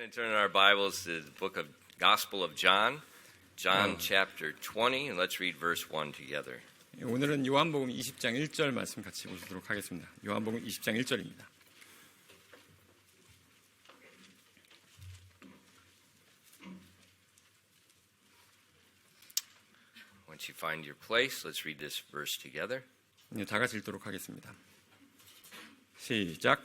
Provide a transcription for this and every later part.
And turn our Bibles to the book of Gospel of John, John chapter 20, and let's read verse 1 together. 오늘은 요한복음 20장 1절 말씀 같이 보도록 하겠습니다. 요한복음 20장 1절입니다. Once you find your place, let's read this verse together. 다 같이 읽도록 하겠습니다. 시작.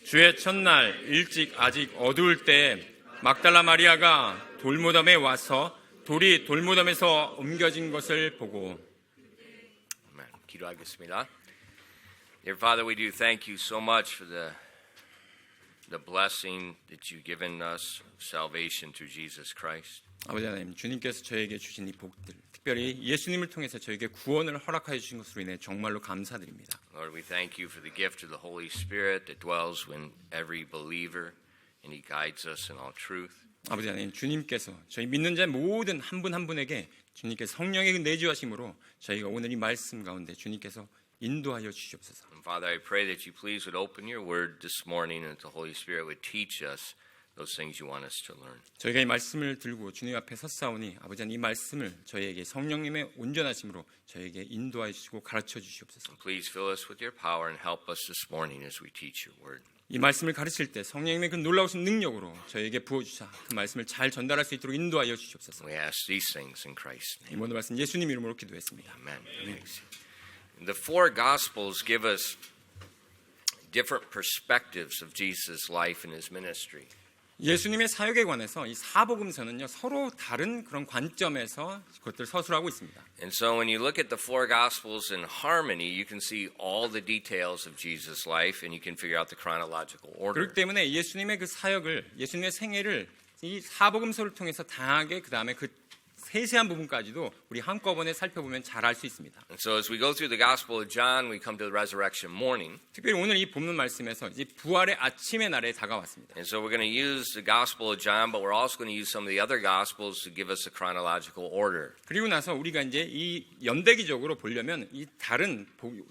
주의 첫날 일찍 아직 어두울 때 막달라 마리아가 돌무덤에 와서 돌이 돌무덤에서 옮겨진 것을 보고. Amen. 기도하겠습니다. Dear Father, we do thank you so much for the blessing that you've given us of salvation through Jesus Christ. 아버지 하나님, 주님께서 저에게 주신 이 복들, 특별히 예수님을 통해서 저에게 구원을 허락하여 주신 것으로 인해 정말로 감사드립니다. Lord, we thank you for the gift of the Holy Spirit that dwells in every believer, and He guides us in all truth. 아버지 하나님, 주님께서 저희 믿는 자 모든 한 분 한 분에게 주님께서 성령의 내주하심으로 저희가 오늘 이 말씀 가운데 주님께서 인도하여 주시옵소서. And Father, I pray that you please would open your word this morning and that the Holy Spirit would teach us those things you want us to learn. 저희가 이 말씀을 들고 주님 앞에 섰사오니 아버지 하나님 이 말씀을 저희에게 성령님의 온전하심으로 저희에게 인도하여 주시고 가르쳐 주시옵소서. And please fill us with your power and help us this morning as we teach your word. 이 말씀을 가르칠 때 성령님의 그 놀라우신 능력으로 저희에게 부어주사 그 말씀을 잘 전달할 수 있도록 인도하여 주시옵소서. We ask these things in Christ's name. 이 모든 말씀 예수님 이름으로 기도했습니다. Amen. Thanks. The four Gospels give us different perspectives of Jesus' life and His ministry. 예수님의 사역에 관해서 이 사복음서는요 서로 다른 그런 관점에서 그것들 서술하고 있습니다. And so when you look at the four Gospels in harmony, you can see all the details of Jesus' life and you can figure out the chronological order. 그렇기 때문에 예수님의 그 사역을, 예수님의 생애를 이 사복음서를 통해서 다양하게 그 다음에 그 세세한 부분까지도 우리 한꺼번에 살펴보면 잘 알 수 있습니다. And so as we go through the Gospel of John, we come to the resurrection morning. 특별히 오늘 이 본문 말씀에서 이제 부활의 아침의 날에 다가왔습니다. And so we're going to use the Gospel of John, but we're also going to use some of the other Gospels to give us a chronological order. 그리고 나서 우리가 이제 이 연대기적으로 보려면 이 다른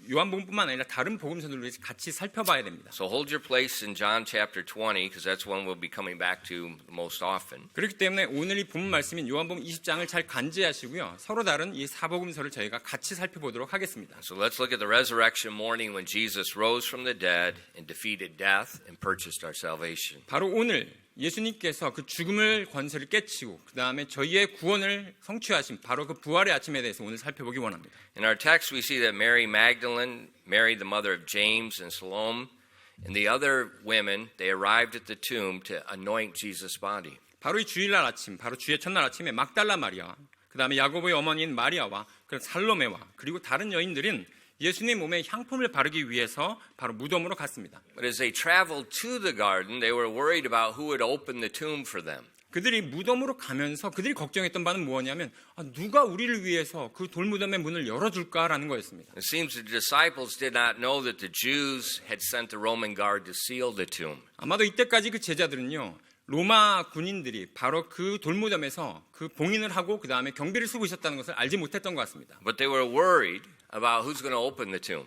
요한복음뿐만 아니라 다른 복음서들을 같이 살펴봐야 됩니다. So hold your place in John chapter 20, because that's one we'll be coming back to most often. 그렇기 때문에 오늘 이 본문 말씀인 요한복음 20장을 잘 간제하시고요. 서로 다른 이 사복음서를 저희가 같이 살펴보도록 하겠습니다. So let's look at the resurrection morning when Jesus rose from the dead and defeated death and purchased our salvation. 바로 오늘 예수님께서 그 죽음을 권세를 깨치고 그 다음에 저희의 구원을 성취하신 바로 그 부활의 아침에 대해서 오늘 살펴보기 원합니다. In our text we see that Mary Magdalene, Mary the mother of James and Salome, and the other women, they arrived at the tomb to anoint Jesus' body. 바로 이 주일날 아침, 바로 주의 첫날 아침에 막달라 마리아, 그 다음에 야고보의 어머니인 마리아와 그 살로메와 그리고 다른 여인들은 예수님 몸에 향품을 바르기 위해서 바로 무덤으로 갔습니다. But as they traveled to the garden, they were worried about who would open the tomb for them. 그들이 무덤으로 가면서 그들이 걱정했던 바는 뭐냐면 누가 우리를 위해서 그 돌무덤의 문을 열어줄까라는 거였습니다. It seems the disciples did not know that the Jews had sent the Roman guard to seal the tomb. 아마도 이때까지 그 제자들은요. 로마 군인들이 바로 그 돌무덤에서 그 봉인을 하고 그 다음에 경비를 쓰고 있었다는 것을 알지 못했던 것 같습니다. But they were worried about who's going to open the tomb.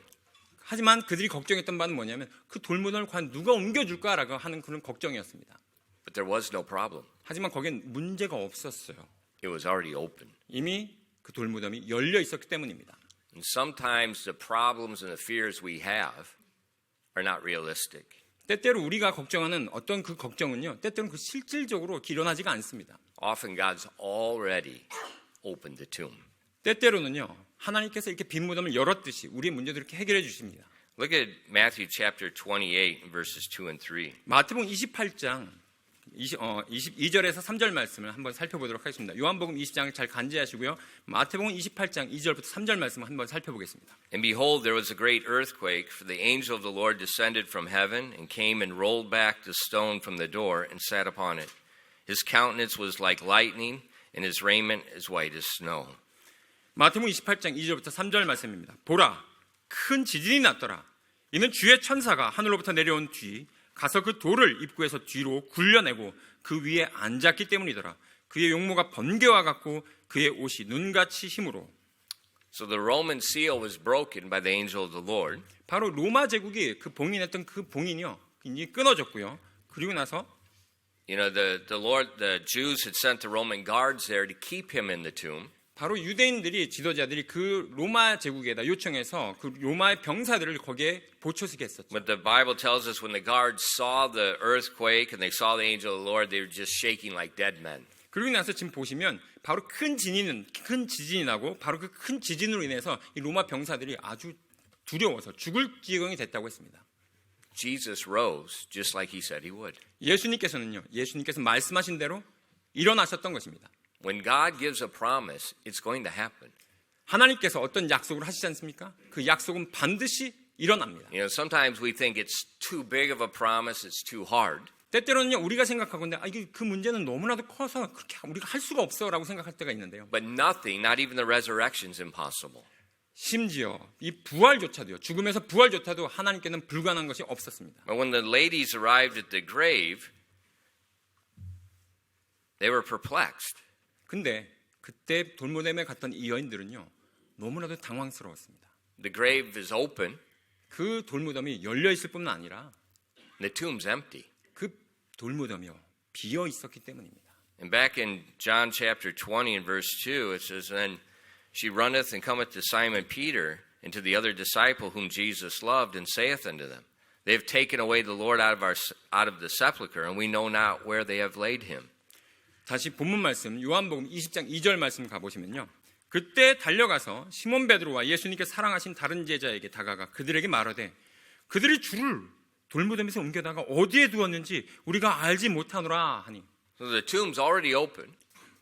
하지만 그들이 걱정했던 바는 뭐냐면 그 돌무덤을 과연 누가 옮겨줄까라고 하는 그런 걱정이었습니다. But there was no problem. 하지만 거기엔 문제가 없었어요. It was already open. 이미 그 돌무덤이 열려 있었기 때문입니다. And sometimes the problems and the fears we have are not realistic. 때때로 우리가 걱정하는 어떤 그 걱정은요. 때때로는 그 실질적으로 일어나지가 않습니다. Often God's already opened the tomb. 때때로는요. 하나님께서 이렇게 빈 무덤을 열었듯이 우리의 문제들을 이렇게 해결해 주십니다. Look at Matthew chapter 28 verses 2 and 3. 마태복음 28장 22절에서 3절 말씀을 한번 살펴보도록 하겠습니다. 요한복음 20장을 잘 간제하시고요. 마태복음 28장 2절부터 3절 말씀을 한번 살펴보겠습니다. And behold, there was a great earthquake, for the angel of the Lord descended from heaven and came and rolled back the stone from the door and sat upon it. His countenance was like lightning, and his raiment as white as snow. 마태복음 28장 2절부터 3절 말씀입니다. 보라, 큰 지진이 났더라. 이는 주의 천사가 하늘로부터 내려온 뒤 가서 그 돌을 입구에서 뒤로 굴려내고 그 위에 앉았기 때문이더라. 그의 용모가 번개와 같고 그의 옷이 눈같이 힘으로. So the Roman seal was broken by the angel of the Lord. 바로 로마 제국이 그 봉인했던 그 봉인이요. 이제 끊어졌고요. 그리고 나서 You know, the Jews had sent the Roman guards there to keep him in the tomb. 바로 유대인들이 지도자들이 그 로마 제국에다 요청해서 그 로마의 병사들을 거기에 보초스게 했었죠. But the Bible tells us when the guards saw the earthquake and they saw the angel of the Lord, they were just shaking like dead men. 그러고 나서 지금 보시면 바로 큰 지진이 나고 바로 그 큰 지진으로 인해서 이 로마 병사들이 아주 두려워서 죽을 지경이 됐다고 했습니다. Jesus rose just like he said he would. 예수님께서 말씀하신 대로 일어나셨던 것입니다. When God gives a promise, it's going to happen. 하나님께서 어떤 약속을 하시지 않습니까? 그 약속은 반드시 일어납니다. You know, sometimes we think it's too big of a promise, it's too hard. 때때로는요 우리가 생각하건데 이게 그 문제는 너무나도 커서 그렇게 우리가 할 수가 없어라고 생각할 때가 있는데요. But nothing, not even the resurrection, is impossible. 심지어 이 부활조차도요. 죽음에서 부활조차도 하나님께는 불가능한 것이 없었습니다. But when the ladies arrived at the grave, they were perplexed. 근데 그때 돌무덤에 갔던 이 여인들은요. 너무나도 당황스러웠습니다. The grave is open, 그 돌무덤이 열려 있을 뿐만 아니라 and the tomb's empty. 그 돌무덤이요. 비어 있었기 때문입니다. And back in John chapter 20 and verse 2, it says, Then she runneth and cometh to Simon Peter and to the other disciple whom Jesus loved, and saith unto them, They have taken away the Lord out of the sepulchre, and we know not where they have laid him. 다시 본문 말씀 요한복음 20장 2절 말씀 가보시면요. 그때 달려가서 시몬 베드로와 예수님께 사랑하신 다른 제자에게 다가가 그들에게 말하되 그들이 주를 돌무덤에서 옮겨다가 어디에 두었는지 우리가 알지 못하노라 하니. So the tomb's already open.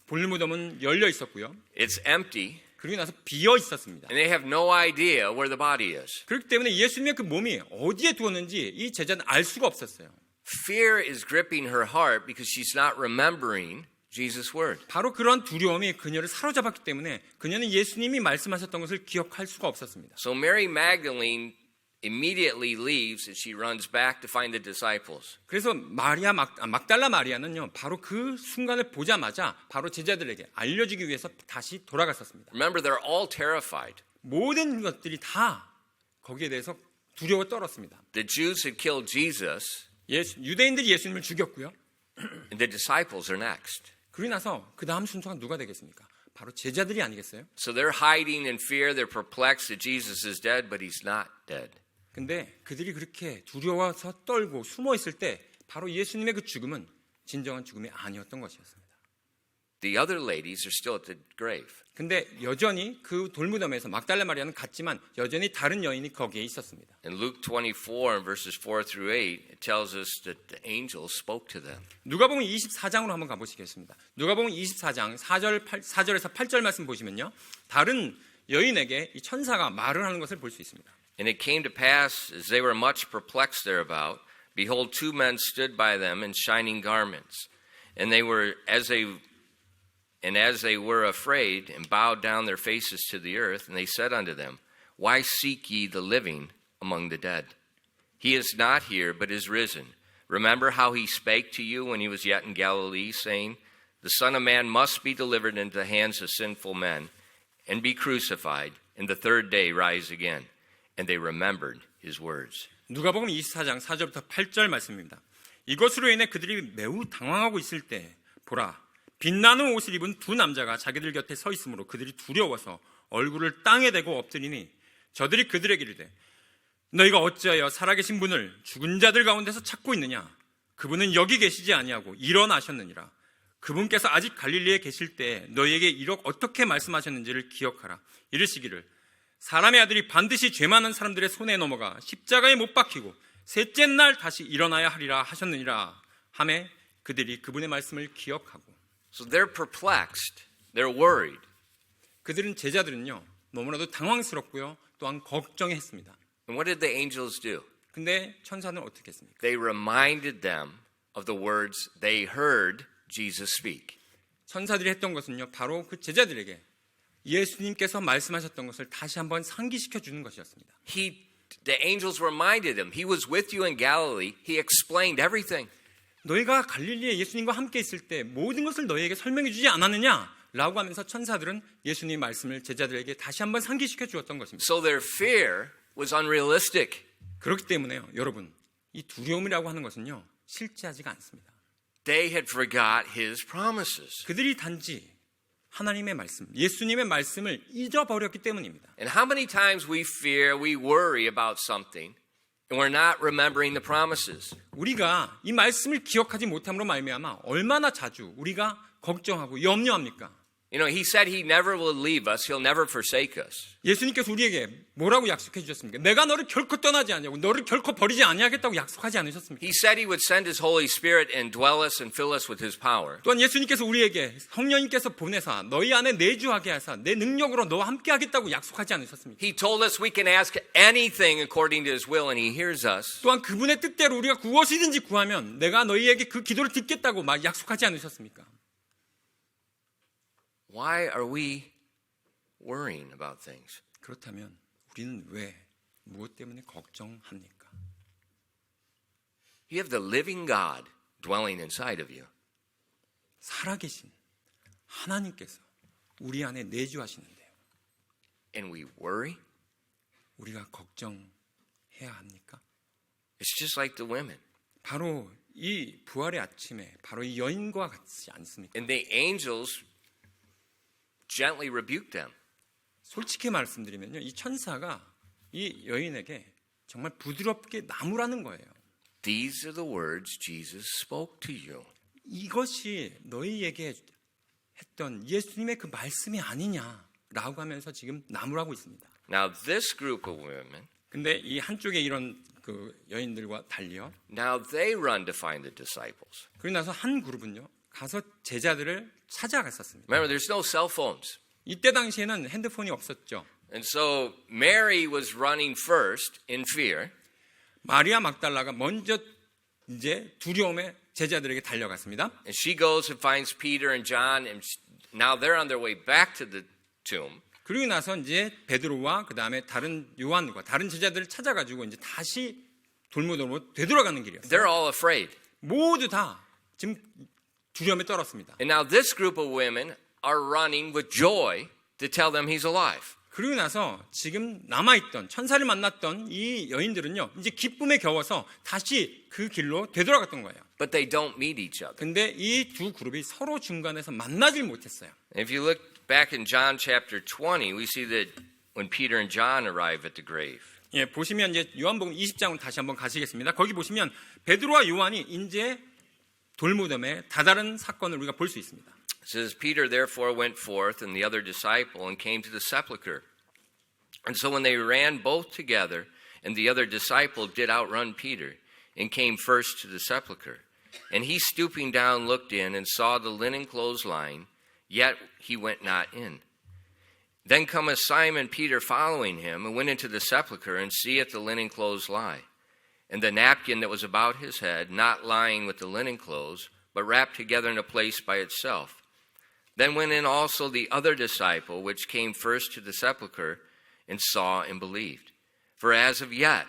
돌무덤은 열려 있었고요. It's empty. 그리고 나서 비어 있었습니다. And they have no idea where the body is. 그렇기 때문에 예수님의 그 몸이 어디에 두었는지 이 제자는 알 수가 없었어요. Fear is gripping her heart because she's not remembering Jesus' word. 바로 그런 두려움이 그녀를 사로잡았기 때문에 그녀는 예수님이 말씀하셨던 것을 기억할 수가 없었습니다. So Mary Magdalene immediately leaves and she runs back to find the disciples. 그래서 막달라 마리아는요, 바로 그 순간을 보자마자 바로 제자들에게 알려주기 위해서 다시 돌아갔었습니다. Remember, they're all terrified. 모든 것들이 다 거기에 대해서 두려워 떨었습니다. The Jews had killed Jesus, 유대인들이 예수님을 죽였고요. and the disciples are next. 그러고 나서 그 다음 순서가 누가 되겠습니까? 바로 제자들이 아니겠어요? So they're hiding in fear. They're perplexed that Jesus is dead, but he's not dead. 근데 그들이 그렇게 두려워서 떨고 숨어 있을 때 바로 예수님의 그 죽음은 진정한 죽음이 아니었던 것이었습니다. The other ladies are still at the grave. 근데 여전히 그 돌무덤에서 막달라 마리아는 갔지만 여전히 다른 여인이 거기에 있었습니다. In Luke 24 verses 4 through 8, it tells us that the angels spoke to them. 누가복음 24장으로 한번 가보시겠습니다. 누가복음 24장 4절에서 8절 말씀 보시면요. 다른 여인에게 이 천사가 말을 하는 것을 볼 수 있습니다. And it came to pass, as they were much perplexed thereabout, behold, two men stood by them in shining garments. And as they were afraid, and bowed down their faces to the earth, and they said unto them, Why seek ye the living among the dead? He is not here, but is risen. Remember how he spake to you when he was yet in Galilee, saying, The Son of Man must be delivered into the hands of sinful men, and be crucified, and the third day rise again. And they remembered his words. 누가복음 24장 4절부터 8절 말씀입니다. 이것으로 인해 그들이 매우 당황하고 있을 때 보라, 빛나는 옷을 입은 두 남자가 자기들 곁에 서 있으므로 그들이 두려워서 얼굴을 땅에 대고 엎드리니 저들이 그들에게 이르되 너희가 어찌하여 살아계신 분을 죽은 자들 가운데서 찾고 있느냐? 그분은 여기 계시지 아니하고 일어나셨느니라. 그분께서 아직 갈릴리에 계실 때 너희에게 이렇게 어떻게 말씀하셨는지를 기억하라. 이르시기를 사람의 아들이 반드시 죄 많은 사람들의 손에 넘어가 십자가에 못 박히고 셋째 날 다시 일어나야 하리라 하셨느니라 하매 그들이 그분의 말씀을 기억하고. So they're perplexed. They're worried. 제자들은요 너무나도 당황스럽고요 또한 걱정했습니다. And what did the angels do? 근데 천사는 어떻게 했습니까? They reminded them of the words they heard Jesus speak. 천사들이 했던 것은요 바로 그 제자들에게 예수님께서 말씀하셨던 것을 다시 한번 상기시켜 주는 것이었습니다. The angels reminded them. He was with you in Galilee. He explained everything. 너희가 갈릴리에 예수님과 함께 있을 때 모든 것을 너희에게 설명해 주지 않았느냐? 라고 하면서 천사들은 예수님의 말씀을 제자들에게 다시 한번 상기시켜 주었던 것입니다. So their fear was unrealistic. 그렇기 때문에요, 여러분, 이 두려움이라고 하는 것은요 실제하지가 않습니다. They had forgot his promises. 그들이 단지 하나님의 말씀, 예수님의 말씀을 잊어버렸기 때문입니다. And how many times we fear, we worry about something, and we're not remembering the promises. 우리가 이 말씀을 기억하지 못함으로 말미암아 얼마나 자주 우리가 걱정하고 염려합니까? You know, he said he never will leave us. He'll never forsake us. 예수님께서 우리에게 뭐라고 약속해 주셨습니까? 내가 너를 결코 떠나지 않냐고, 너를 결코 버리지 아니하겠다고 약속하지 않으셨습니까? He said he would send his Holy Spirit and dwell us and fill us with his power. 또한 예수님께서 우리에게 성령님께서 보내사 너희 안에 내주하게 하사 내 능력으로 너와 함께 하겠다고 약속하지 않으셨습니까? He told us we can ask anything according to his will, and he hears us. 또한 그분의 뜻대로 우리가 무엇이든지 구하면 내가 너희에게 그 기도를 듣겠다고 약속하지 않으셨습니까? Why are we worrying about things? 그렇다면 우리는 왜 무엇 때문에 걱정합니까? You have the living God dwelling inside of you. 살아계신 하나님께서 우리 안에 내주하시는데요. And we worry? 우리가 걱정해야 합니까? It's just like the women. 바로 이 부활의 아침에 바로 이 여인과 같지 않습니까? And the angels gently rebuked them. 솔직히 말씀드리면요, 이 천사가 이 여인에게 정말 부드럽게 나무라는 거예요. These are the words Jesus spoke to you. 이것이 너희에게 했던 예수님의 그 말씀이 아니냐라고 하면서 지금 나무라고 있습니다. Now this group of women, 근데 이 한쪽에 이런 그 여인들과 달리요. now they run to find the disciples. 그리고 나서 한 그룹은요, 가서 제자들을 찾아갔었습니다. Remember, there's no cell phones. 이때 당시에는 핸드폰이 없었죠. And so Mary was running first in fear. 마리아 막달라가 먼저 이제 두려움에 제자들에게 달려갔습니다. And she goes and finds Peter and John, and now they're on their way back to the tomb. 그리고 나서 이제 베드로와 그 다음에 다른 요한과 다른 제자들을 찾아가지고 이제 다시 돌무덤으로 되돌아가는 길이었어요. They're all afraid. 모두 다 지금 두려움에 떨었습니다. And now this group of women are running with joy to tell them he's alive. 그리고 나서 지금 남아있던 천사를 만났던 이 여인들은요, 이제 기쁨에 겨워서 다시 그 길로 되돌아갔던 거예요. But they don't meet each other. 근데 이 두 그룹이 서로 중간에서 만나질 못했어요. If you look back in John chapter 20, we see that when Peter and John arrive at the grave. 예, 보시면 이제 요한복음 20장으로 다시 한번 가시겠습니다. 거기 보시면 베드로와 요한이 이제 돌무덤에 다다른 사건을 우리가 볼 수 있습니다. It says, Peter therefore went forth and the other disciple and came to the sepulchre. And so when they ran both together, and the other disciple did outrun Peter, and came first to the sepulchre. And he stooping down looked in and saw the linen clothes lying, yet he went not in. Then cometh Simon Peter following him, and went into the sepulchre, and seeth the linen clothes lie, and the napkin that was about his head, not lying with the linen clothes, but wrapped together in a place by itself. Then went in also the other disciple, which came first to the sepulchre, and saw and believed. For as of yet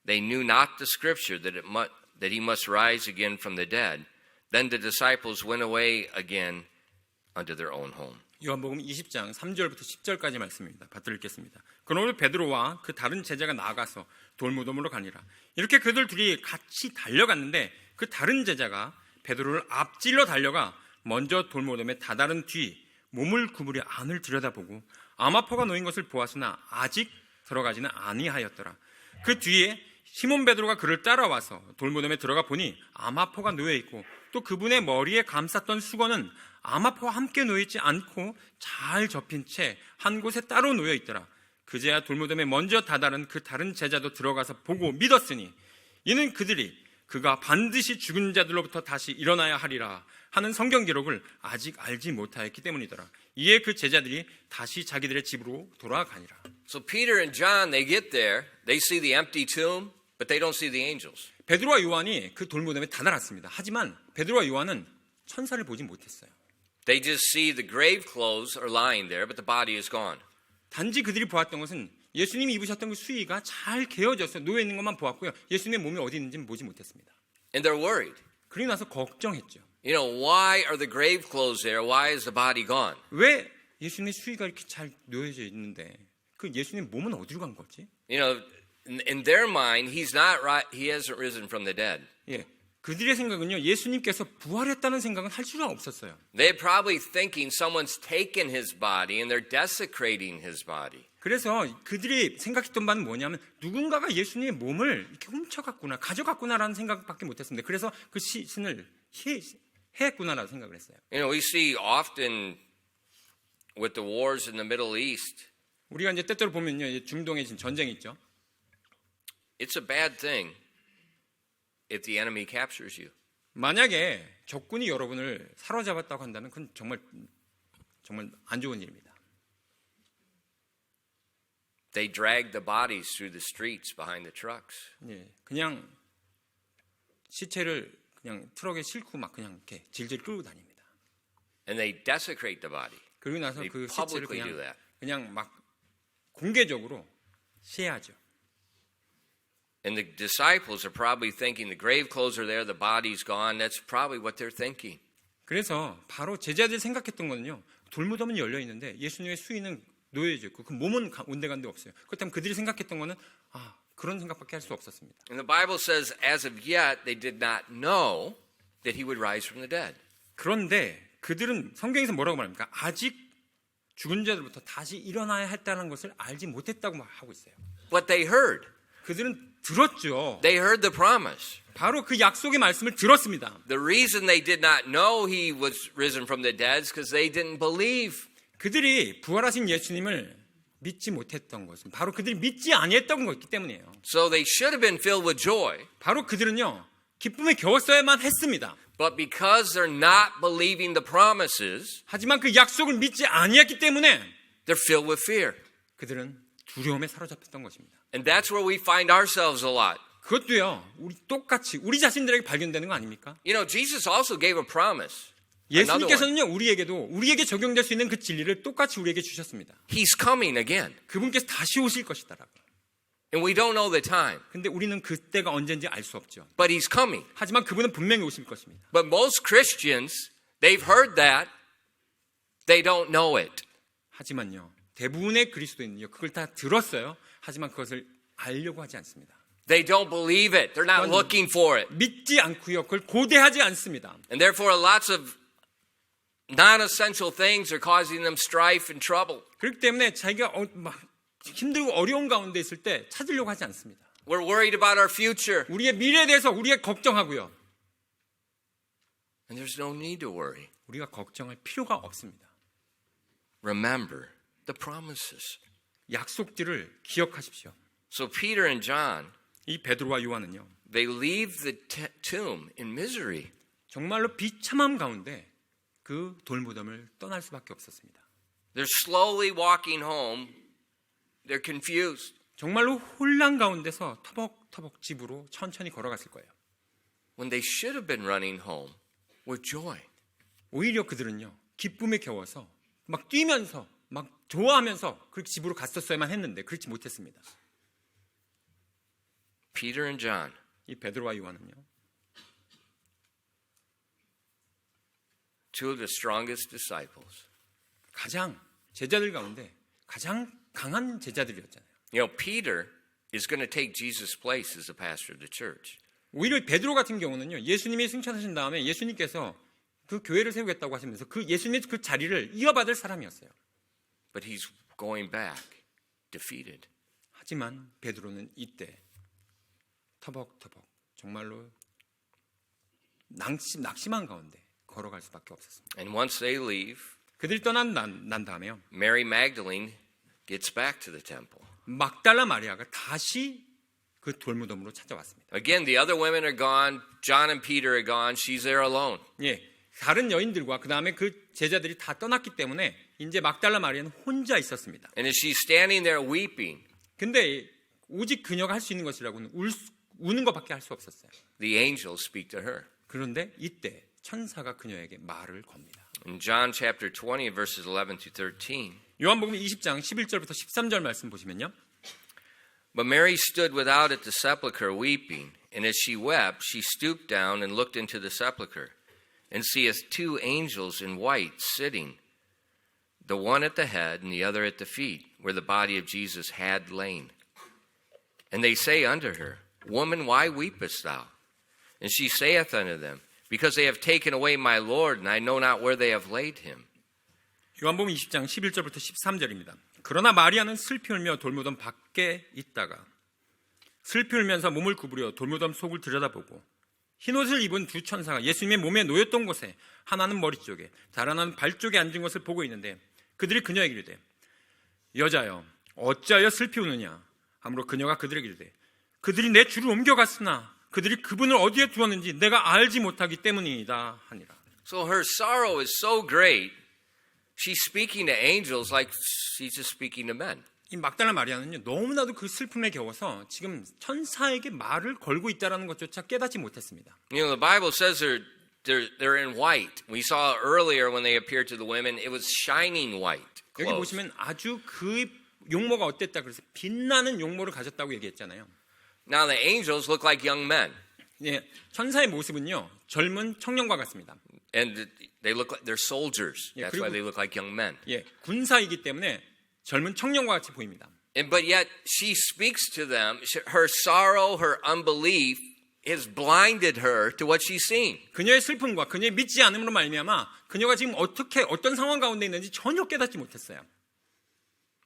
they knew not the scripture that he must rise again from the dead. Then the disciples went away again unto their own home. 요한복음 20장 3절부터 10절까지 말씀입니다. 받들어 읽겠습니다. 그러므로 베드로와 그 다른 제자가 나가서 돌무덤으로 가니라. 이렇게 그들 둘이 같이 달려갔는데 그 다른 제자가 베드로를 앞질러 달려가 먼저 돌무덤에 다다른 뒤 몸을 구부려 안을 들여다보고 암화포가 놓인 것을 보았으나 아직 들어가지는 아니하였더라. 그 뒤에 시몬 베드로가 그를 따라와서 돌무덤에 들어가 보니 암화포가 놓여 있고 또 그분의 머리에 감쌌던 수건은 암화포와 함께 놓여 있지 않고 잘 접힌 채 한 곳에 따로 놓여 있더라. 그제야 돌무덤에 먼저 다다른 그 다른 제자도 들어가서 보고 믿었으니 이는 그들이 그가 반드시 죽은 자들로부터 다시 일어나야 하리라 하는 성경 기록을 아직 알지 못하였기 때문이더라. 이에 그 제자들이 다시 자기들의 집으로 돌아가니라. So Peter and John, they get there, they see the empty tomb, but they don't see the angels. 베드로와 요한이 그 돌무덤에 다다랐습니다. 하지만 베드로와 요한은 천사를 보지 못했어요. They just see the grave clothes are lying there, but the body is gone. 단지 그들이 보았던 것은 예수님이 입으셨던 그 수의가 잘 개어져서 놓여 있는 것만 보았고요. 예수님의 몸이 어디 있는지는 보지 못했습니다. And they're worried. 그리고 나서 걱정했죠. You know, why are the grave clothes there? Why is the body gone? 왜 예수님의 수의가 이렇게 잘 놓여져 있는데 그 예수님 몸은 어디로 간 거지? You know, in their mind, he hasn't risen from the dead. 예, 그들의 생각은요, 예수님께서 부활했다는 생각은 할 수가 없었어요. They're probably thinking someone's taken his body and they're desecrating his body. 그래서 그들이 생각했던 바는 뭐냐면 누군가가 예수님의 몸을 이렇게 훔쳐갔구나, 가져갔구나라는 생각밖에 못했습니다. 그래서 그 시신을 해했구나라는 생각을 했어요. You know, we see often with the wars in the Middle East, 우리가 이제 때때로 보면요, 이제 중동에 지금 전쟁이 있죠. it's a bad thing if the enemy captures you. 만약에 적군이 여러분을 사로잡았다고 한다면 그건 정말 안 좋은 일입니다. They drag the bodies through the streets behind the trucks. 예, 그냥 시체를 그냥 트럭에 싣고 막 그냥 이렇게 질질 끌고 다닙니다. And they desecrate the body. 그리고 나서 They 그 시체를 publicly do that. 그냥 막 공개적으로 시해하죠. And the disciples are probably thinking the grave clothes are there, the body's gone. That's probably what they're thinking. 그래서 바로 제자들이 생각했던 거는요, 돌무덤은 열려 있는데 예수님의 수의는 놓여져 있고 그 몸은 온데간데 없어요. 그렇다면 그들이 생각했던 거는 그런 생각밖에 할 수 없었습니다. And the Bible says, as of yet, they did not know that he would rise from the dead. 그런데 그들은 성경에서 뭐라고 말합니까? 아직 죽은 자들부터 다시 일어나야 했다는 것을 알지 못했다고 하고 있어요. But they heard. 그들은 들었죠. They heard the promise. 바로 그 약속의 말씀을 들었습니다. The reason they did not know he was risen from the dead is because they didn't believe. 그들이 부활하신 예수님을 믿지 못했던 것은 바로 그들이 믿지 아니했던 것이기 때문이에요. So they should have been filled with joy. 바로 그들은요, 기쁨에 겨웠어야만 했습니다. But because they're not believing the promises, 하지만 그 약속을 믿지 아니했기 때문에 they're filled with fear. 그들은 두려움에 사로잡혔던 것입니다. And that's where we find ourselves a lot. 그것도요, 똑같이 우리 자신들에게 발견되는 거 아닙니까? You know, Jesus also gave a promise. 예수님께서는요, 우리에게 적용될 수 있는 그 진리를 똑같이 우리에게 주셨습니다. He's coming again. 그분께서 다시 오실 것이다라고. And we don't know the time. 근데 우리는 그때가 언제인지 알 수 없죠. But he's coming. 하지만 그분은 분명히 오실 것입니다. But most Christians, they've heard that. They don't know it. 하지만요, 대부분의 그리스도인은요, 그걸 다 들었어요. 하지만 그것을 알려고 하지 않습니다. They don't believe it. They're not looking for it. 믿지 않고요, 그걸 고대하지 않습니다. And therefore, lots of non-essential things are causing them strife and trouble. 그렇기 때문에 자기가 막 힘들고 어려운 가운데 있을 때 찾으려고 하지 않습니다. We're worried about our future. 우리의 미래에 대해서 우리가 걱정하고요. And there's no need to worry. 우리가 걱정할 필요가 없습니다. Remember the promises. 약속들을 기억하십시오. So Peter and John, 이 베드로와 요한은요, they leave the tomb in misery. 정말로 비참함 가운데 그 돌무덤을 떠날 수밖에 없었습니다. They're slowly walking home. They're confused. 정말로 혼란 가운데서 터벅터벅 집으로 천천히 걸어갔을 거예요. When they should have been running home with joy. 오히려 그들은요, 기쁨에 겨워서 막 뛰면서 막 좋아하면서 그렇게 집으로 갔었어야만 했는데 그렇지 못했습니다. Peter and John, 이 베드로와 요한은요, two of the strongest disciples. 가장 제자들 가운데 가장 강한 제자들이었잖아요. You know, Peter is going to take Jesus' place as the pastor of the church. 오히려 베드로 같은 경우는요, 예수님이 승천하신 다음에 예수님께서 그 교회를 세우겠다고 하시면서 그 예수님의 그 자리를 이어받을 사람이었어요. But he's going back defeated. 하지만 베드로는 이때 터벅터벅 정말로 낙심한 가운데 걸어갈 수밖에 없었습니다. And once they leave, 그들이 떠난 난 다음에요, Mary Magdalene gets back to the temple. 막달라 마리아가 다시 그 돌무덤으로 찾아왔습니다. Again, the other women are gone. John and Peter are gone. She's there alone. 예, 다른 여인들과 그 다음에 그 제자들이 다 떠났기 때문에 이제 막달라 마리아는 혼자 있었습니다. And as she's standing there weeping, 근데 오직 그녀가 할 수 있는 것이라고는 우는 것밖에 할 수 없었어요. the angels speak to her. 그런데 이때 천사가 그녀에게 말을 겁니다. In John chapter 20, verses 11 to 13, 요한복음 20장 11절부터 13절 말씀 보시면요. but Mary stood without at the sepulchre weeping, and as she wept, she stooped down and looked into the sepulchre, and seeth two angels in white sitting, the one at the head and the other at the feet, where the body of Jesus had lain. And they say unto her, Woman, why weepest thou? And she saith unto them, Because they have taken away my Lord, and I know not where they have laid him. 요한복음 20장 11절부터 13절입니다. 그러나 마리아는 슬피 울며 돌무덤 밖에 있다가 슬피 울면서 몸을 구부려 돌무덤 속을 들여다보고 흰옷을 입은 두 천사가 예수님의 몸에 놓였던 곳에 하나는 머리 쪽에 다른 하나는 발 쪽에 앉은 것을 보고 있는데 그들이 그녀에게 이르되 여자여 어찌하여 슬피 우느냐 하므로 그녀가 그들에게 이르되 그들이 내 주를 옮겨갔으나 그들이 그분을 어디에 두었는지 내가 알지 못하기 때문이다 하니라. So her sorrow is so great, she's speaking to angels like she's just speaking to men. 이 막달라 마리아는요 너무나도 그 슬픔에 겨워서 지금 천사에게 말을 걸고 있다는 것조차 깨닫지 못했습니다. You know, the Bible says they're in white. We saw earlier when they appeared to the women, it was shining white 여기 clothes. 보시면 아주 그 용모가 어땠다 그래서 빛나는 용모를 가졌다고 얘기했잖아요. Now the angels look like young men, 예, 천사의 모습은요 젊은 청년과 같습니다. and they look like they're soldiers. Yeah, That's why they look like young men. 예, 군사이기 때문에 젊은 청년과 같이 보입니다. But yet she speaks to them. Her sorrow, her unbelief has blinded her to what she's seeing. 그녀의 슬픔과 그녀의 믿지 않음으로 말미암아 그녀가 지금 어떤 상황 가운데 있는지 전혀 깨닫지 못했어요.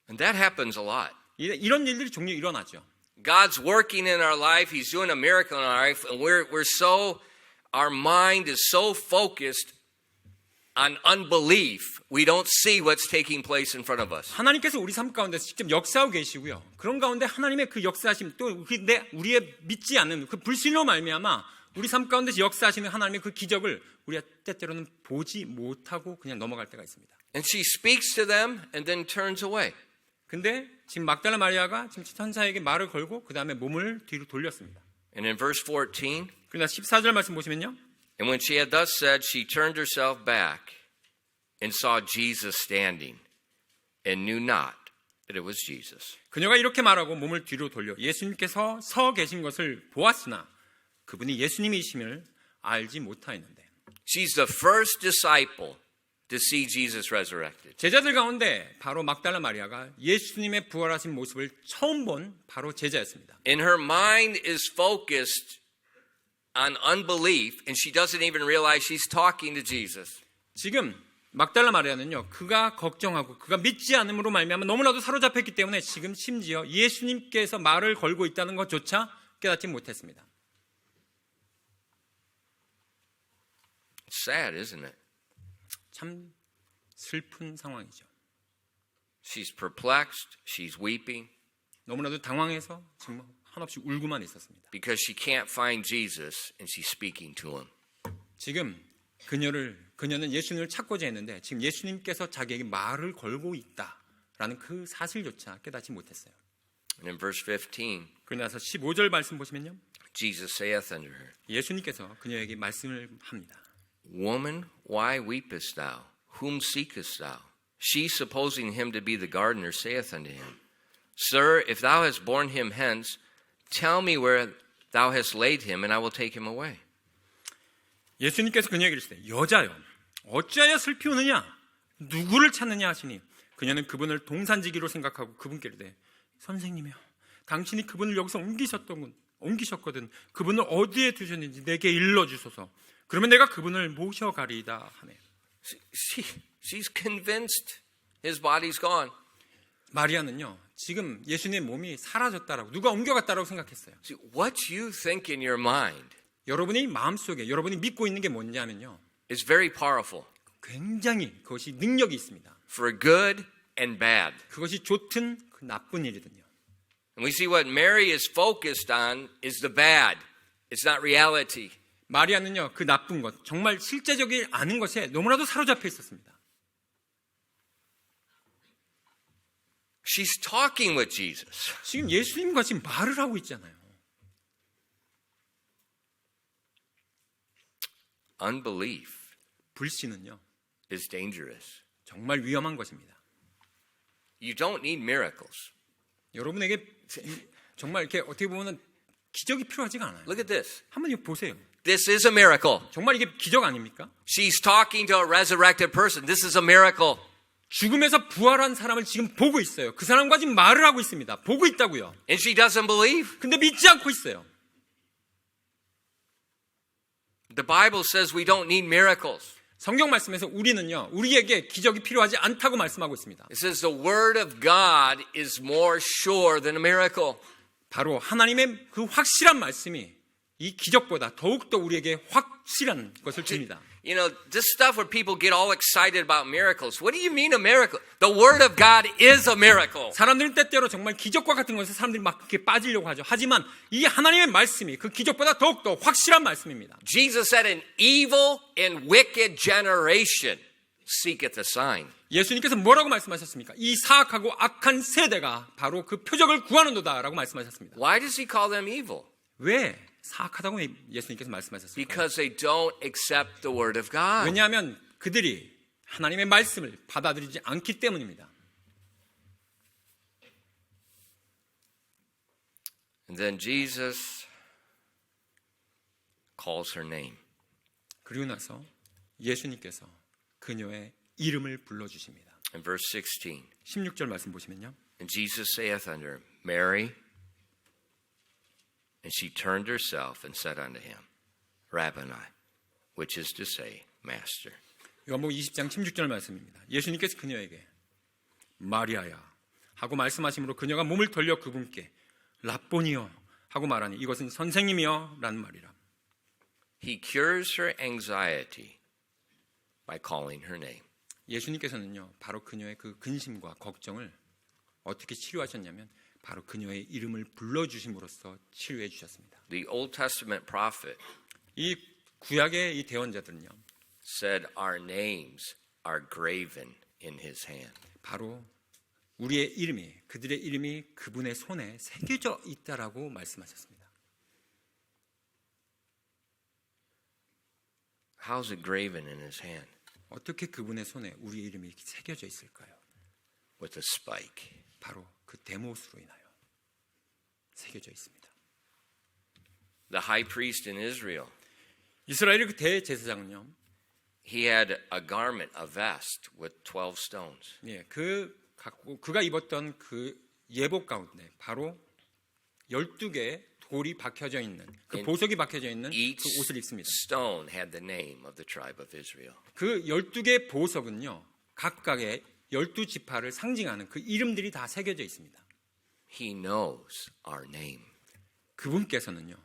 And that happens a lot. 이런 일들이 종종 일어나죠. God's working in our life. He's doing a miracle in our life, and our mind is so focused on unbelief, we don't see what's taking place in front of us. 하나님께서 우리 삶 가운데서 직접 역사하고 계시고요. 그런 가운데 하나님의 그 역사하심 또 우리의 믿지 않는 그 불신으로 말미암아 우리 삶 가운데서 역사하시는 하나님의 그 기적을 우리가 때때로는 보지 못하고 그냥 넘어갈 때가 있습니다. And she speaks to them and then turns away. 근데 지금 막달라 마리아가 지금 천사에게 말을 걸고 그 다음에 몸을 뒤로 돌렸습니다. And in verse 14, 그러나 14절 말씀 보시면요. And when she had thus said, she turned herself back and saw Jesus standing and knew not that it was Jesus. 그녀가 이렇게 말하고 몸을 뒤로 돌려 예수님께서 서 계신 것을 보았으나 그분이 예수님이심을 알지 못하였는데. She's the first disciple to see Jesus resurrected. 제자들 가운데 바로 막달라 마리아가 예수님의 부활하신 모습을 처음 본 바로 제자였습니다. And her mind is focused on unbelief, and she doesn't even realize she's talking to Jesus. 지금 막달라 마리아는요, 그가 걱정하고 그가 믿지 않음으로 말미암아 너무나도 사로잡혔기 때문에 지금 심지어 예수님께서 말을 걸고 있다는 것조차 깨닫지 못했습니다. It's sad, isn't it? 참 슬픈 상황이죠. She's perplexed, she's weeping 너무나도 당황해서 지금 한없이 울고만 있었습니다. because she can't find Jesus and she's speaking to him. 지금 그녀는 예수님을 찾고자 했는데 지금 예수님께서 자기에게 말을 걸고 있다라는 그 사실조차 깨닫지 못했어요. And in verse 15, 그러나서 15절 말씀 보시면요. Jesus saith unto her, 예수님께서 그녀에게 말씀을 합니다. Woman, why weepest thou? Whom seekest thou? She, supposing him to be the gardener, saith unto him, Sir, if thou hast borne him hence, tell me where thou hast laid him, and I will take him away. 예수님께서 그녀에게 이르시되 여자여 어찌하여 슬피 우느냐 누구를 찾느냐 하시니 그녀는 그분을 동산지기로 생각하고 그분께 이르되 선생님이여 당신이 그분을 여기서 옮기셨거든 그분을 어디에 두셨는지 내게 일러주소서 그러면 내가 그분을 모셔가리이다 하네. She's convinced his body's gone. 마리아는요 지금 예수님의 몸이 사라졌다라고 누가 옮겨갔다라고 생각했어요. See, what you think in your mind 여러분이 마음속에 여러분이 믿고 있는 게 뭔냐면요 is very powerful 굉장히 그것이 능력이 있습니다. for good and bad. 그것이 좋든 그 나쁜 일이든요. And we see what Mary is focused on is the bad. It's not reality. 마리아는요 그 나쁜 것 정말 실제적이 아닌 것에 너무나도 사로잡혀 있었습니다. She's talking with Jesus. 지금 예수님과 지금 말을 하고 있잖아요. Unbelief 불신은요 is dangerous. 정말 위험한 것입니다. You don't need miracles. 여러분에게 정말 이렇게 어떻게 보면 기적이 필요하지가 않아요. Look at this. 한번 이거 보세요. This is a miracle. 정말 이게 기적 아닙니까? She's talking to a resurrected person. This is a miracle. 죽음에서 부활한 사람을 지금 보고 있어요. 그 사람과 지금 말을 하고 있습니다. 보고 있다고요. And she doesn't believe. 근데 믿지 않고 있어요. The Bible says we don't need miracles. 성경 말씀에서 우리는요, 우리에게 기적이 필요하지 않다고 말씀하고 있습니다. It says the word of God is more sure than a miracle. 바로 하나님의 그 확실한 말씀이 이 기적보다 더욱더 우리에게 확실한 것을 줍니다. You know, this stuff where people get all excited about miracles. What do you mean a miracle? The word of God is a miracle. 사람들은 때때로 정말 기적과 같은 것에 사람들이 막 그렇게 빠지려고 하죠. 하지만 이 하나님의 말씀이 그 기적보다 더욱더 확실한 말씀입니다. Jesus said, an evil and wicked generation seeketh a sign. 예수님께서 뭐라고 말씀하셨습니까? 이 사악하고 악한 세대가 바로 그 표적을 구하는도다라고 말씀하셨습니다. Why does he call them evil? 왜 사악하다고 예수님께서 말씀하셨습니까? Because they don't accept the word of God. 왜냐하면 그들이 하나님의 말씀을 받아들이지 않기 때문입니다. And then Jesus calls her name. 그리고 나서 예수님께서 그녀의 이름을 불러주십니다. In verse 16, 16절 말씀 보시면요. and Jesus saith unto her, Mary. And she turned herself and said unto him, Rabboni, which is to say, Master. 요한복음 20장 16절 말씀입니다. 예수님께서 그녀에게 마리아야 하고 말씀하심으로 그녀가 몸을 돌려 그분께 라보니여 하고 말하니 이것은 선생님이여 라는 말이라. He cures her anxiety by calling her name. 예수님께서는요, 바로 그녀의 그 근심과 걱정을 어떻게 치료하셨냐면 바로 그녀의 이름을 불러주심으로써 치료해 주셨습니다. The Old Testament prophet 이 구약의 이 대언자들은요, said, Our names are graven in his hand. 바로 우리의 이름이, 그들의 이름이 그분의 손에 새겨져 있다라고 말씀하셨습니다. How's it graven in his hand? 어떻게 그분의 손에 우리의 이름이 새겨져 있을까요? With a spike. 바로 그 대못으로 인하여 새겨져 있습니다. The high priest in Israel, 이스라엘의 그 대제사장은요, he had a garment, a vest with 12 stones. 예, 그가 입었던 그 예복 가운데 바로 12개의 돌이 박혀져 있는 그 보석이 박혀져 있는 Each 그 옷을 입습니다. stone had the name of the tribe of Israel. 그 12개의 보석은요, 각각의 12지파를 상징하는 그 이름들이 다 새겨져 있습니다. He knows our name. 그분께서는요,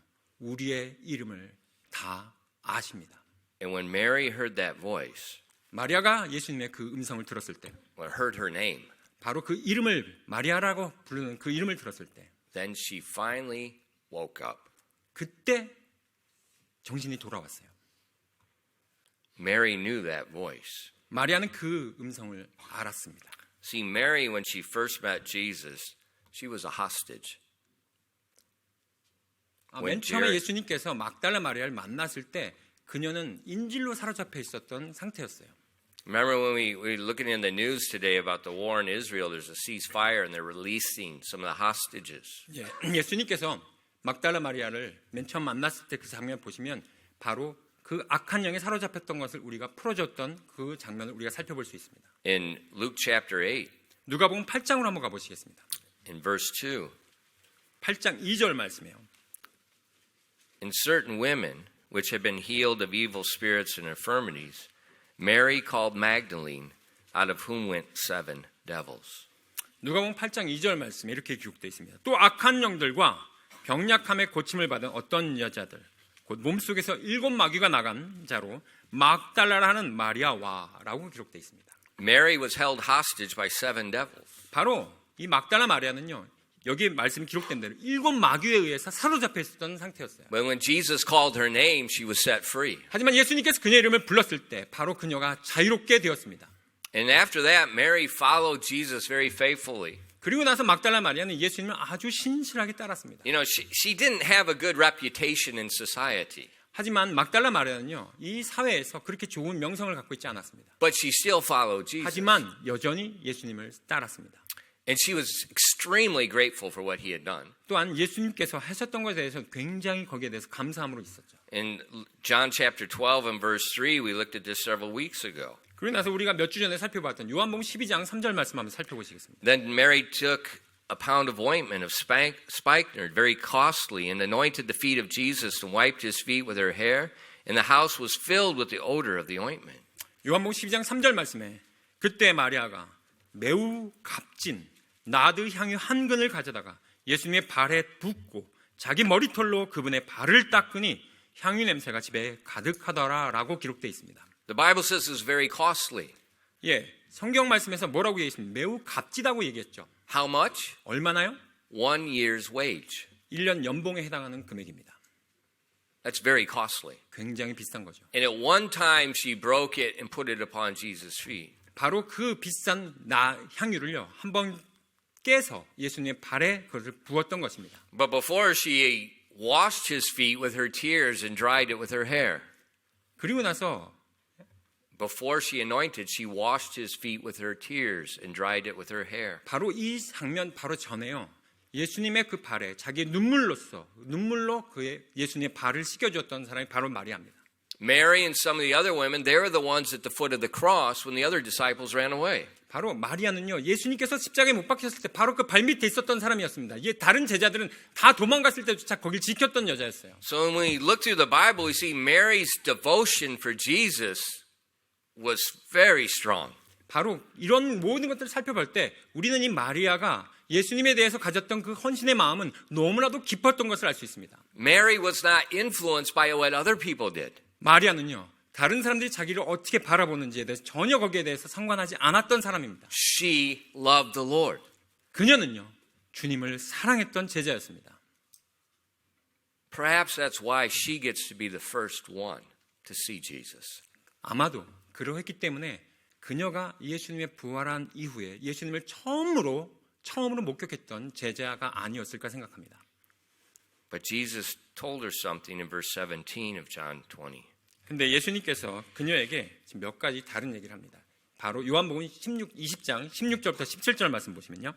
우리의 이름을 다 아십니다. And when Mary heard that voice, 마리아가 예수님의 그 음성을 들었을 때, when heard her name, 바로 그 이름을 마리아라고 부르는 그 이름을 들었을 때, then she finally woke up. 그때 정신이 돌아왔어요. Mary knew that voice. 마리아는 그 음성을 알았습니다. See, Mary, when she first met Jesus, she was a hostage. 맨 처음에 예수님께서 막달라 마리아를 만났을 때 그녀는 인질로 사로잡혀 있었던 상태였어요. Remember when we were looking in the news today about the war in Israel, there's a ceasefire and they're releasing some of the hostages. 예수님께서 막달라 마리아를 맨 처음 만났을 때 그 장면 보시면 바로 그 악한 영에 사로잡혔던 것을 우리가 풀어줬던 그 장면을 우리가 살펴볼 수 있습니다. In Luke chapter 8, 누가복음 8장으로 한번 가보시겠습니다. in verse 2, 8장 2절 말씀이에요. in certain women which had been healed of evil spirits and infirmities, Mary called Magdalene, out of whom went 7 devils. 누가복음 8장 2절 말씀에 이렇게 기록되어 있습니다. 또 악한 영들과 병약함에 고침을 받은 어떤 여자들, 곧 몸속에서 7 마귀가 나간 자로 막달라라는 마리아와라고 기록되어 있습니다. Mary was held hostage by 7 devils. 바로 이 막달라 마리아는요, 여기 말씀이 기록된 대로 7 마귀에 의해서 사로잡혀 있었던 상태였어요. But when Jesus called her name, she was set free. 하지만 예수님께서 그녀의 이름을 불렀을 때 바로 그녀가 자유롭게 되었습니다. And after that, Mary followed Jesus very faithfully. 그리고 나서 막달라 마리아는 예수님을 아주 신실하게 따랐습니다. You know, she didn't have a good reputation in society, 하지만 막달라 마리아는요, 이 사회에서 그렇게 좋은 명성을 갖고 있지 않았습니다. but she still followed Jesus. 하지만 여전히 예수님을 따랐습니다. And she was extremely grateful for what he had done. 또한 예수님께서 하셨던 것에 대해서 굉장히 거기에 대해서 감사함으로 있었죠. In John chapter 12 and verse 3, we looked at this several weeks ago. 그러고 나서 우리가 몇 주 전에 살펴봤던 요한복음 12장 3절 말씀 한번 살펴보시겠습니다. Then Mary took a pound of ointment of spikenard, very costly, and anointed the feet of Jesus and wiped his feet with her hair and the house was filled with the odor of the ointment. 요한복음 12장 3절 말씀에 그때 마리아가 매우 값진 나드 향유 한 근을 가져다가 예수님의 발에 붓고 자기 머리털로 그분의 발을 닦으니 향유 냄새가 집에 가득하더라라고 기록되어 있습니다. The Bible says it's very costly. 예, 성경 말씀에서 뭐라고 얘기했습니까? 매우 값지다고 얘기했죠. How much? 얼마나요? 1 year's wage. 1년 연봉에 해당하는 금액입니다. That's very costly. 굉장히 비싼 거죠. And at one time she broke it and put it upon Jesus' feet. 바로 그 비싼 향유를요, 한번 깨서 예수님의 발에 그것을 부었던 것입니다. But before she washed his feet with her tears and dried it with her hair. 그리고 나서 Before she anointed, she washed his feet with her tears and dried it with her hair. 바로 이 장면 바로 전에요. 예수님의 그 발에 자기의 눈물로 그의 예수님의 발을 씻겨주었던 사람이 바로 마리아입니다. Mary and some of the other women, they were the ones at the foot of the cross when the other disciples ran away. 바로 마리아는요, 예수님께서 십자가에 못 박혔을 때 바로 그 발밑에 있었던 사람이었습니다. 다른 제자들은 다 도망갔을 때조차 거길 지켰던 여자였어요. So when we look through the Bible, we see Mary's devotion for Jesus was very strong. 바로 이런 모든 것들을 살펴볼 때 우리는 이 마리아가 예수님에 대해서 가졌던 그 헌신의 마음은 너무나도 깊었던 것을 알 수 있습니다. Mary was not influenced by what other people did. 마리아는요, 다른 사람들이 자기를 어떻게 바라보는지에 대해서 전혀 거기에 대해서 상관하지 않았던 사람입니다. She loved the Lord. 그녀는요, 주님을 사랑했던 제자였습니다. Perhaps that's why she gets to be the first one to see Jesus. 아마도 그러했기 때문에 그녀가 예수님의 부활한 이후에 예수님을 처음으로 목격했던 제자가 아니었을까 생각합니다. But Jesus told her something in verse 17 of John 20. 근데 예수님께서 그녀에게 지금 몇 가지 다른 얘기를 합니다. 바로 요한복음 20장 16절부터 17절 말씀 보시면요.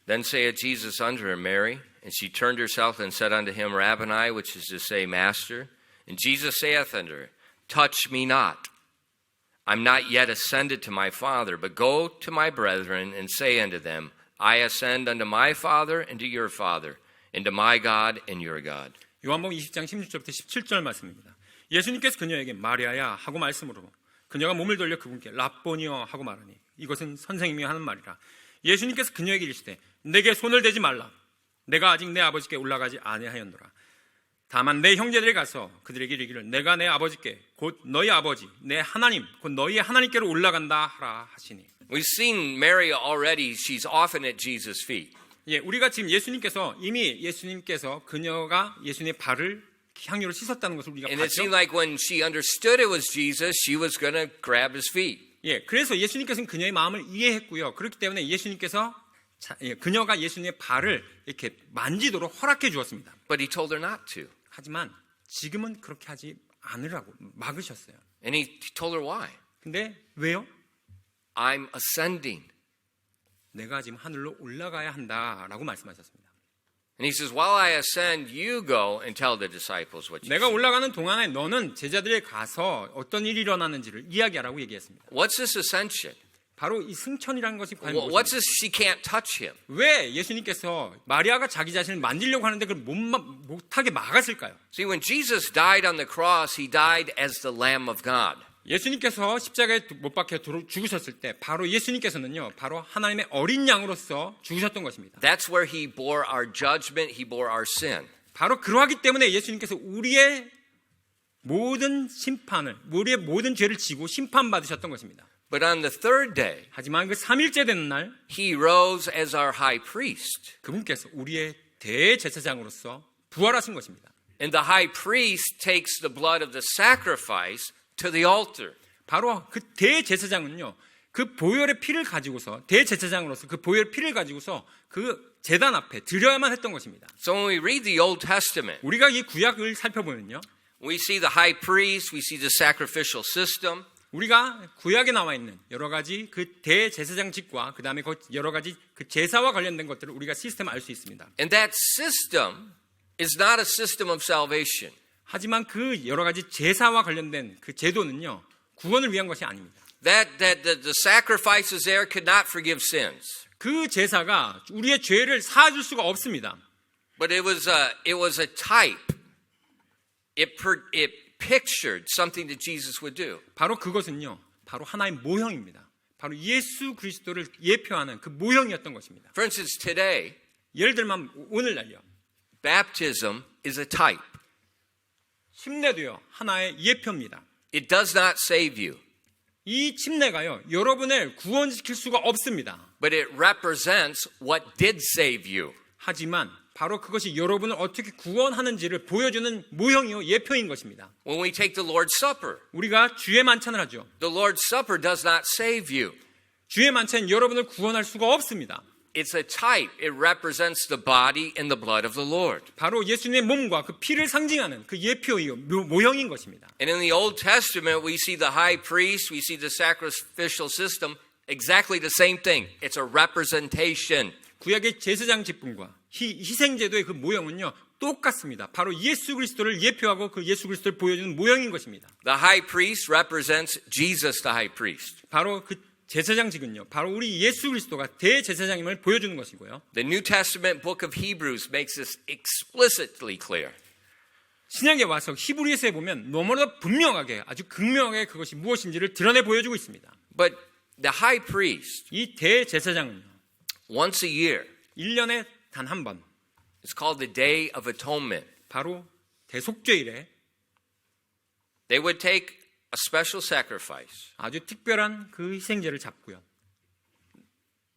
Then saith Jesus unto her, Mary, and she turned herself and said unto him, Rabboni, which is to say, Master. And Jesus saith unto her, Touch me not. I'm not yet ascended to my Father, but go to my brethren and say unto them, I ascend unto my Father and to your Father, and to my God and your God. 요한복음 20장 16절부터 17절 말씀입니다. 예수님께서 그녀에게 마리아야 하고 말씀으로 그녀가 몸을 돌려 그분께 랍보니여 하고 말하니 이것은 선생님이 하는 말이라. 예수님께서 그녀에게 이르시되 내게 손을 대지 말라. 내가 아직 내 아버지께 올라가지 아니하였노라. 다만 내 형제들이 가서 그들에게 이르기를 내가 내 아버지께 곧 너희 아버지 내 하나님 곧 너희의 하나님께로 올라간다 하라 하시니. We've seen Mary already. She's often at Jesus' feet. 예, 우리가 지금 예수님께서 그녀가 예수님의 발을 향유로 씻었다는 것을 우리가 And it 봤죠. seemed like when she understood it was Jesus, she was going to grab his feet. 예, 그래서 예수님께서는 그녀의 마음을 이해했고요. 그렇기 때문에 예수님께서 그녀가 예수님의 발을 이렇게 만지도록 허락해 주었습니다. But he told her not to. 하지만 지금은 그렇게 하지 않으라고 막으셨어요. And he told her why. 근데 왜요? I'm ascending. 내가 지금 하늘로 올라가야 한다라고 말씀하셨습니다. And he says, while I ascend, you go and tell the disciples what you 내가 see. 올라가는 동안에 너는 제자들에 가서 어떤 일이 일어나는지를 이야기하라고 얘기했습니다. What's this ascension? 바로 이 승천이라는 것이 과연 What's 무엇입니까? this? She can't touch him. 왜 예수님께서 마리아가 자기 자신을 만지려고 하는데 그걸 못하게 막았을까요? See, when Jesus died on the cross, he died as the Lamb of God. 예수님께서 십자가에 못 박혀 죽으셨을 때 바로 예수님께서는요, 바로 하나님의 어린 양으로서 죽으셨던 것입니다. That's where he bore our judgment, he bore our sin. 바로 그러하기 때문에 예수님께서 우리의 모든 심판을, 우리의 모든 죄를 지고 심판받으셨던 것입니다. But on the third day, 하지만 그 3일째 되는 날 he rose as our high priest. 그분께서 우리의 대제사장으로서 부활하신 것입니다. And the high priest takes the blood of the sacrifice to the altar. 바로 그 대제사장은요, 그 보혈의 피를 가지고서 대제사장으로서 그 보혈의 피를 가지고서 그 제단 앞에 드려야만 했던 것입니다. So when we read the Old Testament, 우리가 이 구약을 살펴보면요, we see the high priest, we see the sacrificial system. 우리가 구약에 나와 있는 여러 가지 그 대제사장직과 그 다음에 여러 가지 그 제사와 관련된 것들을 우리가 시스템을 알 수 있습니다. And that system is not a system of salvation. 하지만 그 여러 가지 제사와 관련된 그 제도는요, 구원을 위한 것이 아닙니다. The sacrifices there could not forgive sins. 그 제사가 우리의 죄를 사해줄 수가 없습니다. But it was a type. It pictured something that Jesus would do. 바로 그것은요, 바로 하나의 모형입니다. 바로 예수 그리스도를 예표하는 그 모형이었던 것입니다. For instance, today, 예를 들면 오늘날요, baptism is a type. 침례도요, 하나의 예표입니다. It does not save you, 이 침례가요, 여러분을 구원시킬 수가 없습니다. but it represents what did save you. 하지만 바로 그것이 여러분을 어떻게 구원하는지를 보여주는 모형이요, 예표인 것입니다. When we take the Lord's Supper, 우리가 주의 만찬을 하죠. the Lord's Supper does not save you. 주의 만찬은 여러분을 구원할 수가 없습니다. It's a type. It represents the body and the blood of the Lord. 바로 예수님의 몸과 그 피를 상징하는 그 예표이요, 모형인 것입니다. And in the Old Testament, we see the high priest, we see the sacrificial system, exactly the same thing. It's a representation. 구약의 제사장 직분과 희생제도의 그 모형은요, 똑같습니다. 바로 예수 그리스도를 예표하고 그 예수 그리스도를 보여주는 모형인 것입니다. The high priest represents Jesus, the high priest. 바로 그 제사장직은요, 바로 우리 예수 그리스도가 대제사장임을 보여주는 것이고요. The New Testament book of Hebrews makes this explicitly clear. 신약에 와서 히브리서에 보면 너무나 분명하게, 아주 극명하게 그것이 무엇인지를 드러내 보여주고 있습니다. But the high priest, 이 대제사장은요, once a year, 1년에 단 한 번, it's called the Day of Atonement. 바로 대속죄일에 They would take a special sacrifice. 아주 특별한 그 희생제를 잡고요.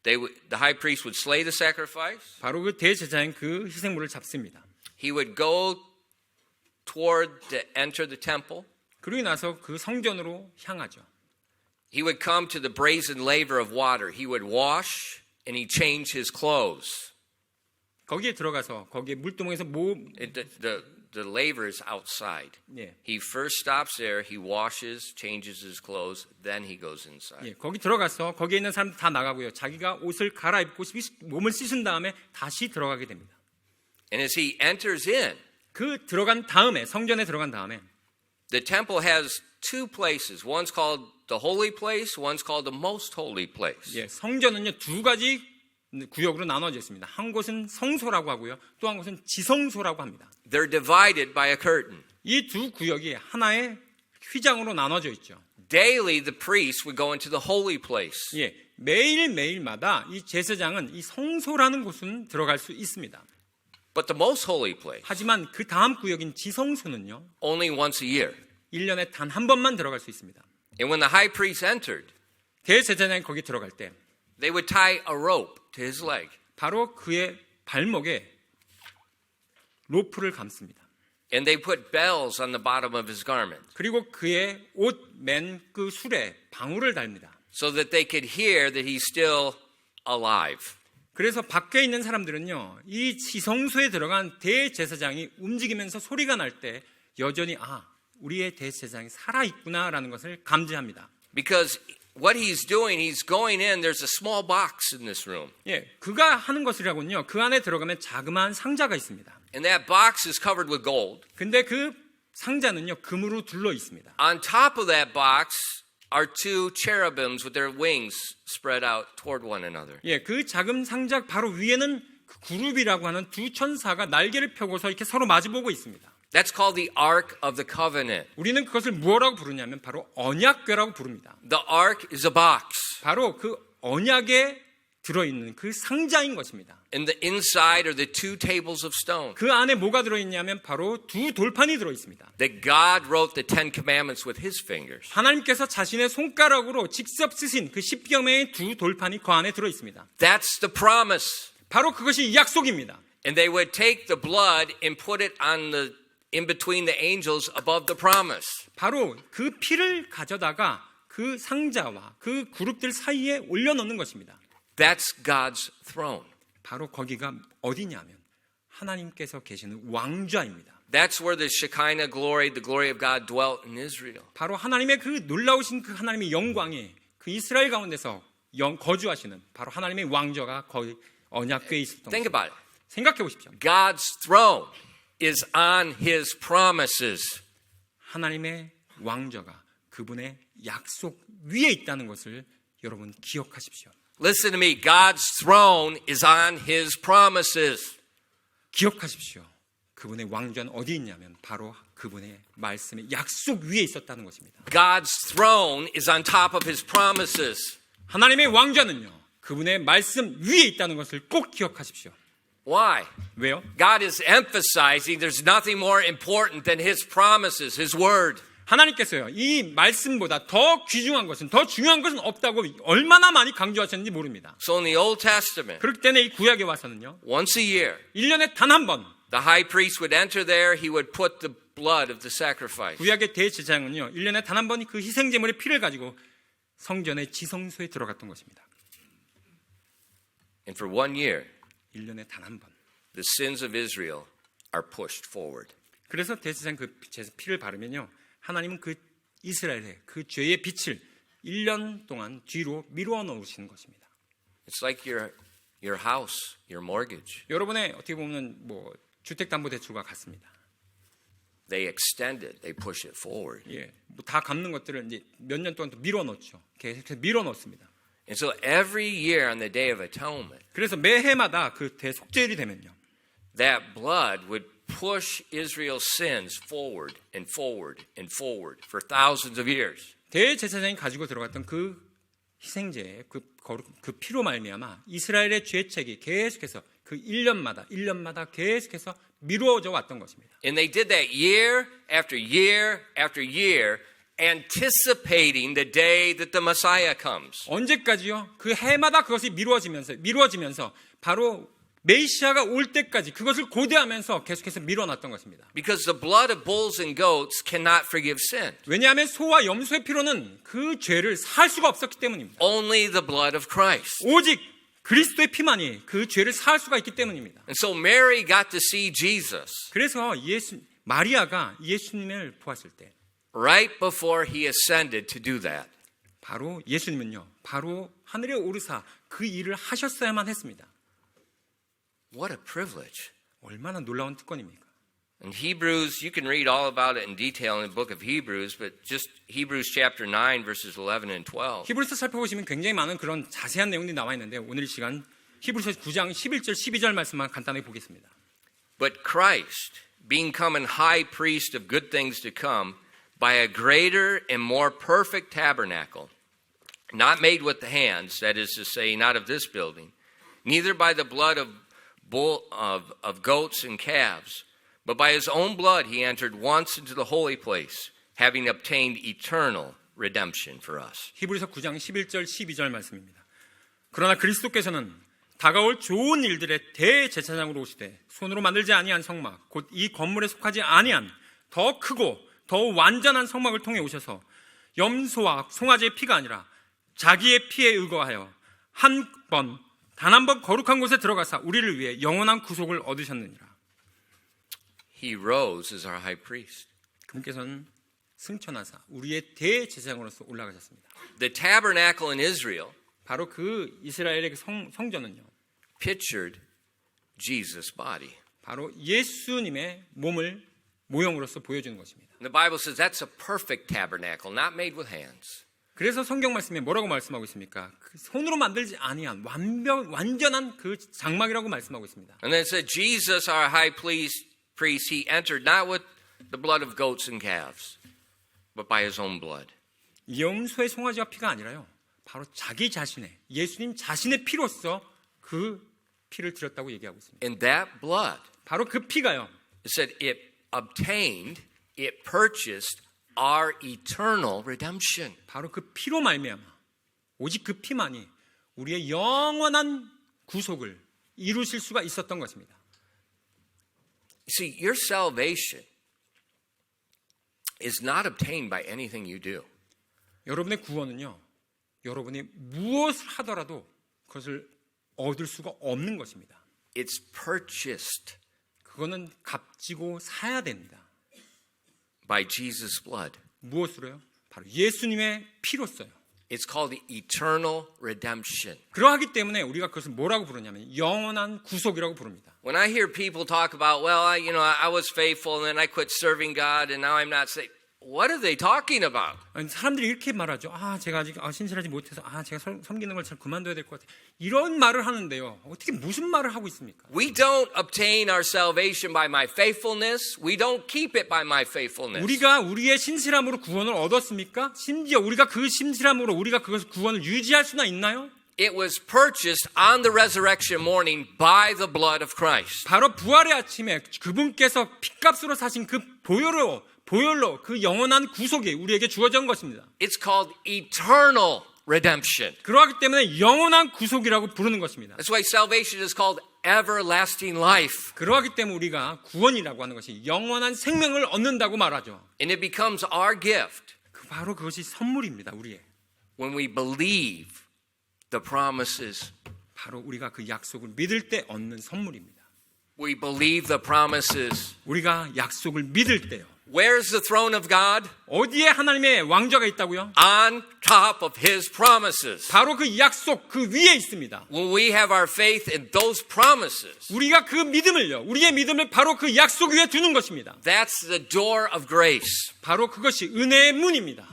The high priest would slay the sacrifice. 바로 그 대제사장인 그 희생물을 잡습니다. He would go enter the temple. 그러고 나서 그 성전으로 향하죠. He would come to the brazen laver of water. He would wash and he changed his clothes. 거기에 들어가서 거기에 물두멍에서 The laver is outside. 예, He first stops there. He washes, changes his clothes, then he goes inside. 예, 거기 들어가서 거기에 있는 사람들 다 나가고요. 자기가 옷을 갈아입고 몸을 씻은 다음에 다시 들어가게 됩니다. And as he enters in, 그 들어간 다음에 성전에 들어간 다음에 the temple has two places. One's called the holy place. One's called the most holy place. 예, 성전은요 두 가지 구역으로 나눠져 있습니다. 한 곳은 성소라고 하고요, 또 한 곳은 지성소라고 합니다. They're divided by a curtain. 이 두 구역이 하나의 휘장으로 나눠져 있죠. Daily, the priest would go into the holy place. 예, 매일마다 이 제사장은 이 성소라는 곳은 들어갈 수 있습니다. But the most holy place, 하지만 그 다음 구역인 지성소는요, only once a year. 1년에 단 한 번만 들어갈 수 있습니다. And when the high priest entered, 대제사장이 거기 들어갈 때 they would tie a rope to his leg. 바로 그의 발목에 로프를 감습니다. And they put bells on the bottom of his garment 그리고 그의 옷 맨 그 술에 방울을 달입니다. so that they could hear that he's still alive. 그래서 밖에 있는 사람들은요, 이 지성소에 들어간 대제사장이 움직이면서 소리가 날 때 여전히 우리의 대제사장이 살아있구나라는 것을 감지합니다. Because what he's doing, he's going in, there's a small box in this room. 예, 그가 하는 것이라고는요, 그 안에 들어가면 자그마한 상자가 있습니다. And that box is covered with gold. 근데 그 상자는요, 금으로 둘러 있습니다. On top of that box are two cherubims with their wings spread out toward one another. 예, 그 작은 상자 바로 위에는 그 구룹이라고 하는 두 천사가 날개를 펴고서 이렇게 서로 마주보고 있습니다. That's called the Ark of the Covenant. 우리는 그것을 뭐라고 부르냐면 바로 언약궤라고 부릅니다. The Ark is a box. 바로 그 언약에 들어있는 그 상자인 것입니다. And the inside are the two tables of stone. 그 안에 뭐가 들어있냐면 바로 두 돌판이 들어있습니다. That God wrote the Ten Commandments with his fingers. 하나님께서 자신의 손가락으로 직접 쓰신 그 십계명의 두 돌판이 그 안에 들어있습니다. That's the promise. 바로 그것이 약속입니다. And they would take the blood and put it in between the angels above the promise. 바로 그 피를 가져다가 그 상자와 그 그룹들 사이에 올려놓는 것입니다. That's God's throne. 바로 거기가 어디냐면 하나님께서 계시는 왕좌입니다. That's where the Shekinah glory, the glory of God dwelt in Israel. 바로 하나님의 그 놀라우신 그 하나님의 영광이 그 이스라엘 가운데서 거주하시는 바로 하나님의 왕좌가 거의 언약궤에 있었던 Think 것입니다. about it. 생각해 보십시오. God's throne is on his promises. 하나님의 왕좌가 그분의 약속 위에 있다는 것을 여러분 기억하십시오. Listen to me. God's throne is on his promises. 기억하십시오. 그분의 왕좌는 어디 있냐면 바로 그분의 말씀의 약속 위에 있었다는 것입니다. God's throne is on top of his promises. 하나님의 왕좌는요, 그분의 말씀 위에 있다는 것을 꼭 기억하십시오. Why? 왜요? God is emphasizing there's nothing more important than his promises, his word. 하나님께서요, 이 말씀보다 더 귀중한 것은, 더 중요한 것은 없다고 얼마나 많이 강조하셨는지 모릅니다. So in the Old Testament, 그렇기 때문에 이 구약에 와서는요, once a year, 1년에 단 한 번, the high priest would enter there, he would put the blood of the sacrifice. 구약의 대제사장은요, 1년에 단 한 번 그 희생제물의 피를 가지고 성전의 지성소에 들어갔던 것입니다. And for 1 year, 1년에 단 한 번. the sins of Israel are pushed forward. 그래서 대제사장 그 피를 바르면요, 하나님은 그 이스라엘의 그 죄의 빛을 1년 동안 뒤로 미루어 놓으시는 것입니다. It's like your house, your mortgage. 여러분의 어떻게 보면 뭐 주택담보대출과 같습니다. They extend it, they push it forward. 예, 뭐 다 갚는 것들을 이제 몇 년 동안 또 밀어 넣죠. 계속 밀어 넣습니다. And so every year on the Day of Atonement, 그래서 매해마다 그 대속죄일이 되면요, that blood would push Israel's sins forward and forward and forward for thousands of years. 대제사장이 가지고 들어갔던 그 희생제의 그 피로 말미암아 이스라엘의 죄책이 계속해서 그 1년마다 계속해서 미루어져 왔던 것입니다. And they did that year after year after year, anticipating the day that the Messiah comes. 언제까지요? 그 해마다 그것이 미루어지면서 바로 메시아가 올 때까지 그것을 고대하면서 계속해서 밀어놨던 것입니다. Because the blood of bulls and goats cannot forgive sin. 왜냐하면 소와 염소의 피로는 그 죄를 살 수가 없었기 때문입니다. Only the blood of Christ. 오직 그리스도의 피만이 그 죄를 살 수가 있기 때문입니다. And so Mary got to see Jesus 그래서 마리아가 예수님을 보았을 때 right before he ascended to do that. 바로 예수님은요, 바로 하늘에 오르사 그 일을 하셨어야만 했습니다. What a privilege. 얼마나 놀라운 특권입니까? In Hebrews, you can read all about it in detail in the book of Hebrews, but just Hebrews chapter 9 verses 11 and 12. 히브리서 살펴보시면 굉장히 많은 그런 자세한 내용들이 나와 있는데 오늘 이 시간 히브리서 9장 11절 12절 말씀만 간단하게 보겠습니다. But Christ, being come an high priest of good things to come, by a greater and more perfect tabernacle, not made with the hands, that is to say, not of this building, neither by the blood of goats and calves, but by his own blood he entered once into the holy place, having obtained eternal redemption for us. 히브리서 9장 11절 12절 말씀입니다. 그러나 그리스도께서는 다가올 좋은 일들의 대제사장으로 오시되 손으로 만들지 아니한 성막 곧 이 건물에 속하지 아니한 더 크고 더 완전한 성막을 통해 오셔서 염소와 송아지의 피가 아니라 자기의 피에 의거하여 단 한 번 거룩한 곳에 들어가사 우리를 위해 영원한 구속을 얻으셨느니라. He rose as our high priest. 그분께서는 승천하사 우리의 대제사장으로서 올라가셨습니다. The tabernacle in Israel 바로 그 이스라엘의 그 성전은요, pictured Jesus' body. 바로 예수님의 몸을 모형으로서 보여주는 것입니다. And the Bible says that's a perfect tabernacle, not made with hands. 그래서 성경 말씀에 뭐라고 말씀하고 있습니까? 그 손으로 만들지 아니한 완전한 그 장막이라고 말씀하고 있습니다. And then it said, Jesus, our high priest, he entered not with the blood of goats and calves, but by his own blood. 염소의 송아지와 피가 아니라요, 바로 자기 자신의, 예수님 자신의 피로써 그 피를 드렸다고 얘기하고 있습니다. And that blood, 바로 그 피가요, it said it purchased our eternal redemption. 바로 그 피로 말미암아 오직 그 피만이 우리의 영원한 구속을 이루실 수가 있었던 것입니다. You see, your salvation is not obtained by anything you do. 여러분의 구원은요, 여러분이 무엇을 하더라도 그것을 얻을 수가 없는 것입니다. It's purchased 그거는 값지고 사야 됩니다. by Jesus' blood. 무엇으로요? 바로 예수님의 피로써요. It's called the eternal redemption. 그러하기 때문에 우리가 그것을 뭐라고 부르냐면 영원한 구속이라고 부릅니다. When I hear people talk about, well, I was faithful and then I quit serving God and now I'm not saved. what are they talking about? 아니, 사람들이 이렇게 말하죠. 제가 아직 신실하지 못해서 제가 섬기는 걸 잘 그만둬야 될 것 같아요. 이런 말을 하는데요. 어떻게 무슨 말을 하고 있습니까? We don't obtain our salvation by my faithfulness. We don't keep it by my faithfulness. 우리가 우리의 신실함으로 구원을 얻었습니까? 심지어 우리가 그 신실함으로 우리가 그것을 구원을 유지할 수나 있나요? It was purchased on the resurrection morning by the blood of Christ. 바로 부활의 아침에 그분께서 핏값으로 사신 그 보혈로 그 영원한 구속이 우리에게 주어진 것입니다. It's called eternal redemption. 그러하기 때문에 영원한 구속이라고 부르는 것입니다. That's why salvation is called everlasting life. 그러하기 때문에 우리가 구원이라고 하는 것이 영원한 생명을 얻는다고 말하죠. And it becomes our gift 바로 그것이 선물입니다. 우리의. when we believe the promises. 바로 우리가 그 약속을 믿을 때 얻는 선물입니다. We believe the promises. 우리가 약속을 믿을 때요. Where's the throne of God? 어디에 하나님의 왕좌가 있다고요? On top of his promises. 바로 그 약속 그 위에 있습니다. When we have our faith in those promises, 우리가 그 믿음을요. 우리의 믿음을 바로 그 약속 위에 두는 것입니다. that's the door of grace. 바로 그것이 은혜의 문입니다.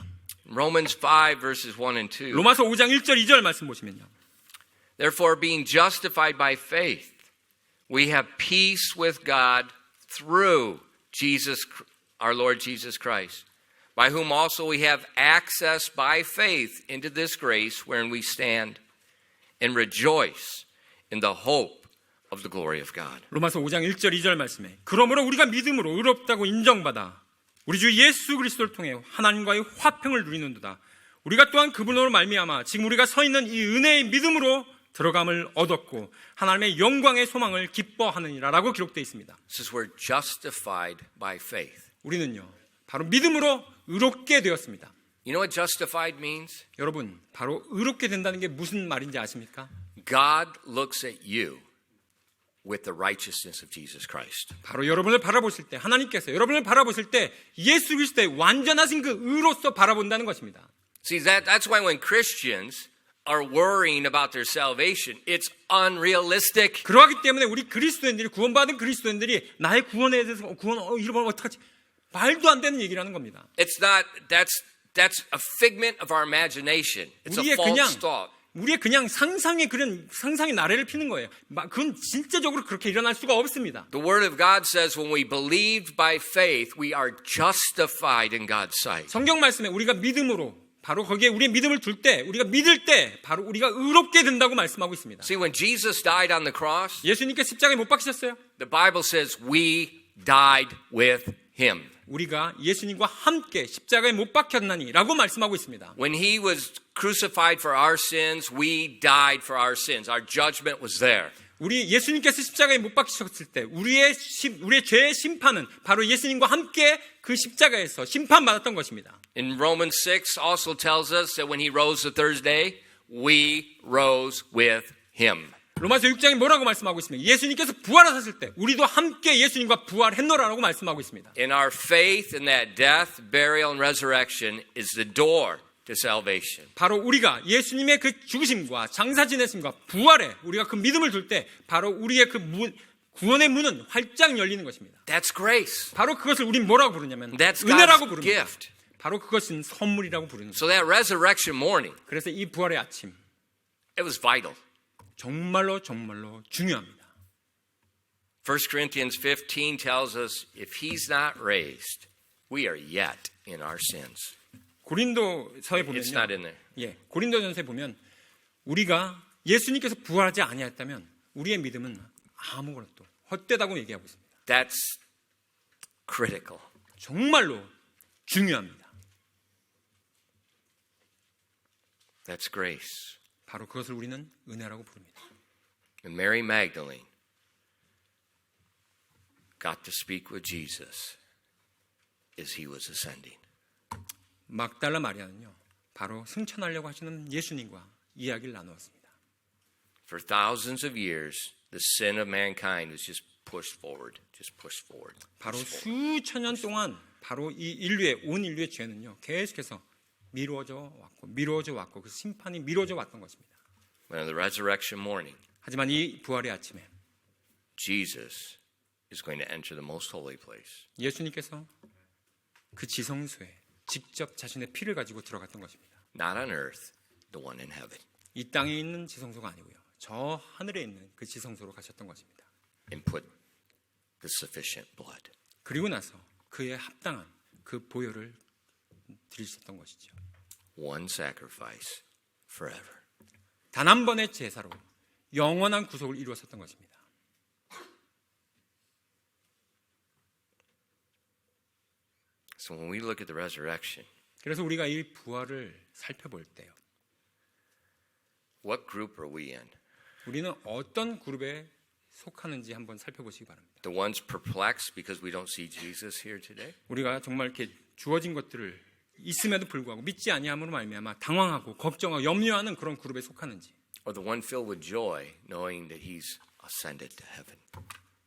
Romans 5 verses 1 and 2. 로마서 5장 1절 2절 말씀 보시면요. Therefore, being justified by faith, we have peace with God through our Lord Jesus Christ, by whom also we have access by faith into this grace wherein we stand and rejoice in the hope of the glory of God. 로마서 5장 1절 2절 말씀에 그러므로 우리가 믿음으로 의롭다고 인정받아 우리 주 예수 그리스도를 통해 하나님과의 화평을 누리는도다. 우리가 또한 그분으로 말미암아 지금 우리가 서 있는 이 은혜의 믿음으로 들어감을 얻었고 하나님의 영광의 소망을 기뻐하느니라라고 기록되어 있습니다. This is we're justified by faith. 우리는요 바로 믿음으로 의롭게 되었습니다. You know what justified means? 여러분 바로 의롭게 된다는 게 무슨 말인지 아십니까? God looks at you with the righteousness of Jesus Christ. 바로 여러분을 바라보실 때 하나님께서 여러분을 바라보실 때 예수 그리스도의 완전하신 그 의로서 바라본다는 것입니다. See, that's why when Christians are worrying about their salvation, it's unrealistic. 그러하기 때문에 우리 그리스도인들이 구원받은 그리스도인들이 나의 구원에 대해서 이러면 어떡하지? 말도 안 되는 얘기를 하는 겁니다. It's not. That's a figment of our imagination. It's a false thought. 우리의 그냥 상상의 나래를 피는 거예요. 그건 진짜적으로 그렇게 일어날 수가 없습니다. The Word of God says when we believe by faith, we are justified in God's sight. 성경 말씀에 우리가 믿음으로 바로 거기에 우리의 믿음을 둘 때, 우리가 믿을 때 바로 우리가 의롭게 된다고 말씀하고 있습니다. See, when Jesus died on the cross, 예수님께 십자가에 못 박히셨어요? the Bible says we died with Him. 우리가 예수님과 함께 십자가에 못 박혔나니라고 말씀하고 있습니다. When He was crucified for our sins, we died for our sins. Our judgment was there. 우리 예수님께서 십자가에 못 박히셨을 때 우리의 죄의 심판은 바로 예수님과 함께 그 십자가에서 심판받았던 것입니다. In Romans 6 also tells us that when He rose the third day, we rose with Him. 로마서 6장에 뭐라고 말씀하고 있습니까? 예수님께서 부활하셨을 때 우리도 함께 예수님과 부활했노라라고 말씀하고 있습니다. And our faith in that death, burial, and resurrection is the door to salvation. 바로 우리가 예수님의 그 죽으심과 장사 지내심과 부활에 우리가 그 믿음을 둘 때 바로 우리의 그 구원의 문은 활짝 열리는 것입니다. That's grace. 바로 그것을 우린 뭐라고 부르냐면 That's 은혜라고 God's 부릅니다. gift. 바로 그것은 선물이라고 부르는 거예요. So that resurrection morning, 그래서 이 부활의 아침 it was vital. 정말로 중요합니다. 1 Corinthians 15 tells us if He's not raised, we are yet in our sins. 고린도서에 It's not in 보면요. there. 고린도전서에 보면 우리가 예수님께서 부활하지 아니했다면 우리의 믿음은 아무것도 헛되다고 얘기하고 있습니다. That's critical. 정말로 중요합니다. That's grace. 바로 그것을 우리는 은혜라고 부릅니다. And Mary Magdalene got to speak with Jesus as He was ascending. 막달라 마리아는요. 바로 승천하려고 하시는 예수님과 이야기를 나누었습니다. For thousands of years, the sin of mankind was just pushed forward, just pushed forward. 바로 수천 년 동안 바로 온 인류의 죄는요. 계속해서 미루어져 왔고 그 심판이 미루어져 왔던 것입니다. But on the resurrection morning, 하지만 이 부활의 아침에 Jesus is going to enter the most holy place. 예수님께서 그 지성소에 직접 자신의 피를 가지고 들어갔던 것입니다. Not on earth, the one in heaven. 이 땅에 있는 지성소가 아니고요. 저 하늘에 있는 그 지성소로 가셨던 것입니다. And put the sufficient blood. 그리고 나서 그에 합당한 그 보혈을 드리셨던 것이죠. One sacrifice forever. 단 한 번의 제사로 영원한 구속을 이루었었던 것입니다. So when we look at the resurrection, 그래서 우리가 이 부활을 살펴볼 때요. what group are we in? 우리는 어떤 그룹에 속하는지 한번 살펴보시기 바랍니다. The ones perplexed because we don't see Jesus here today? 우리가 정말 이렇게 주어진 것들을 있음에도 불구하고 믿지 아니함으로 말미암아 당황하고 걱정하고 염려하는 그런 그룹에 속하는지, Or the one filled with joy knowing that he's ascended to heaven?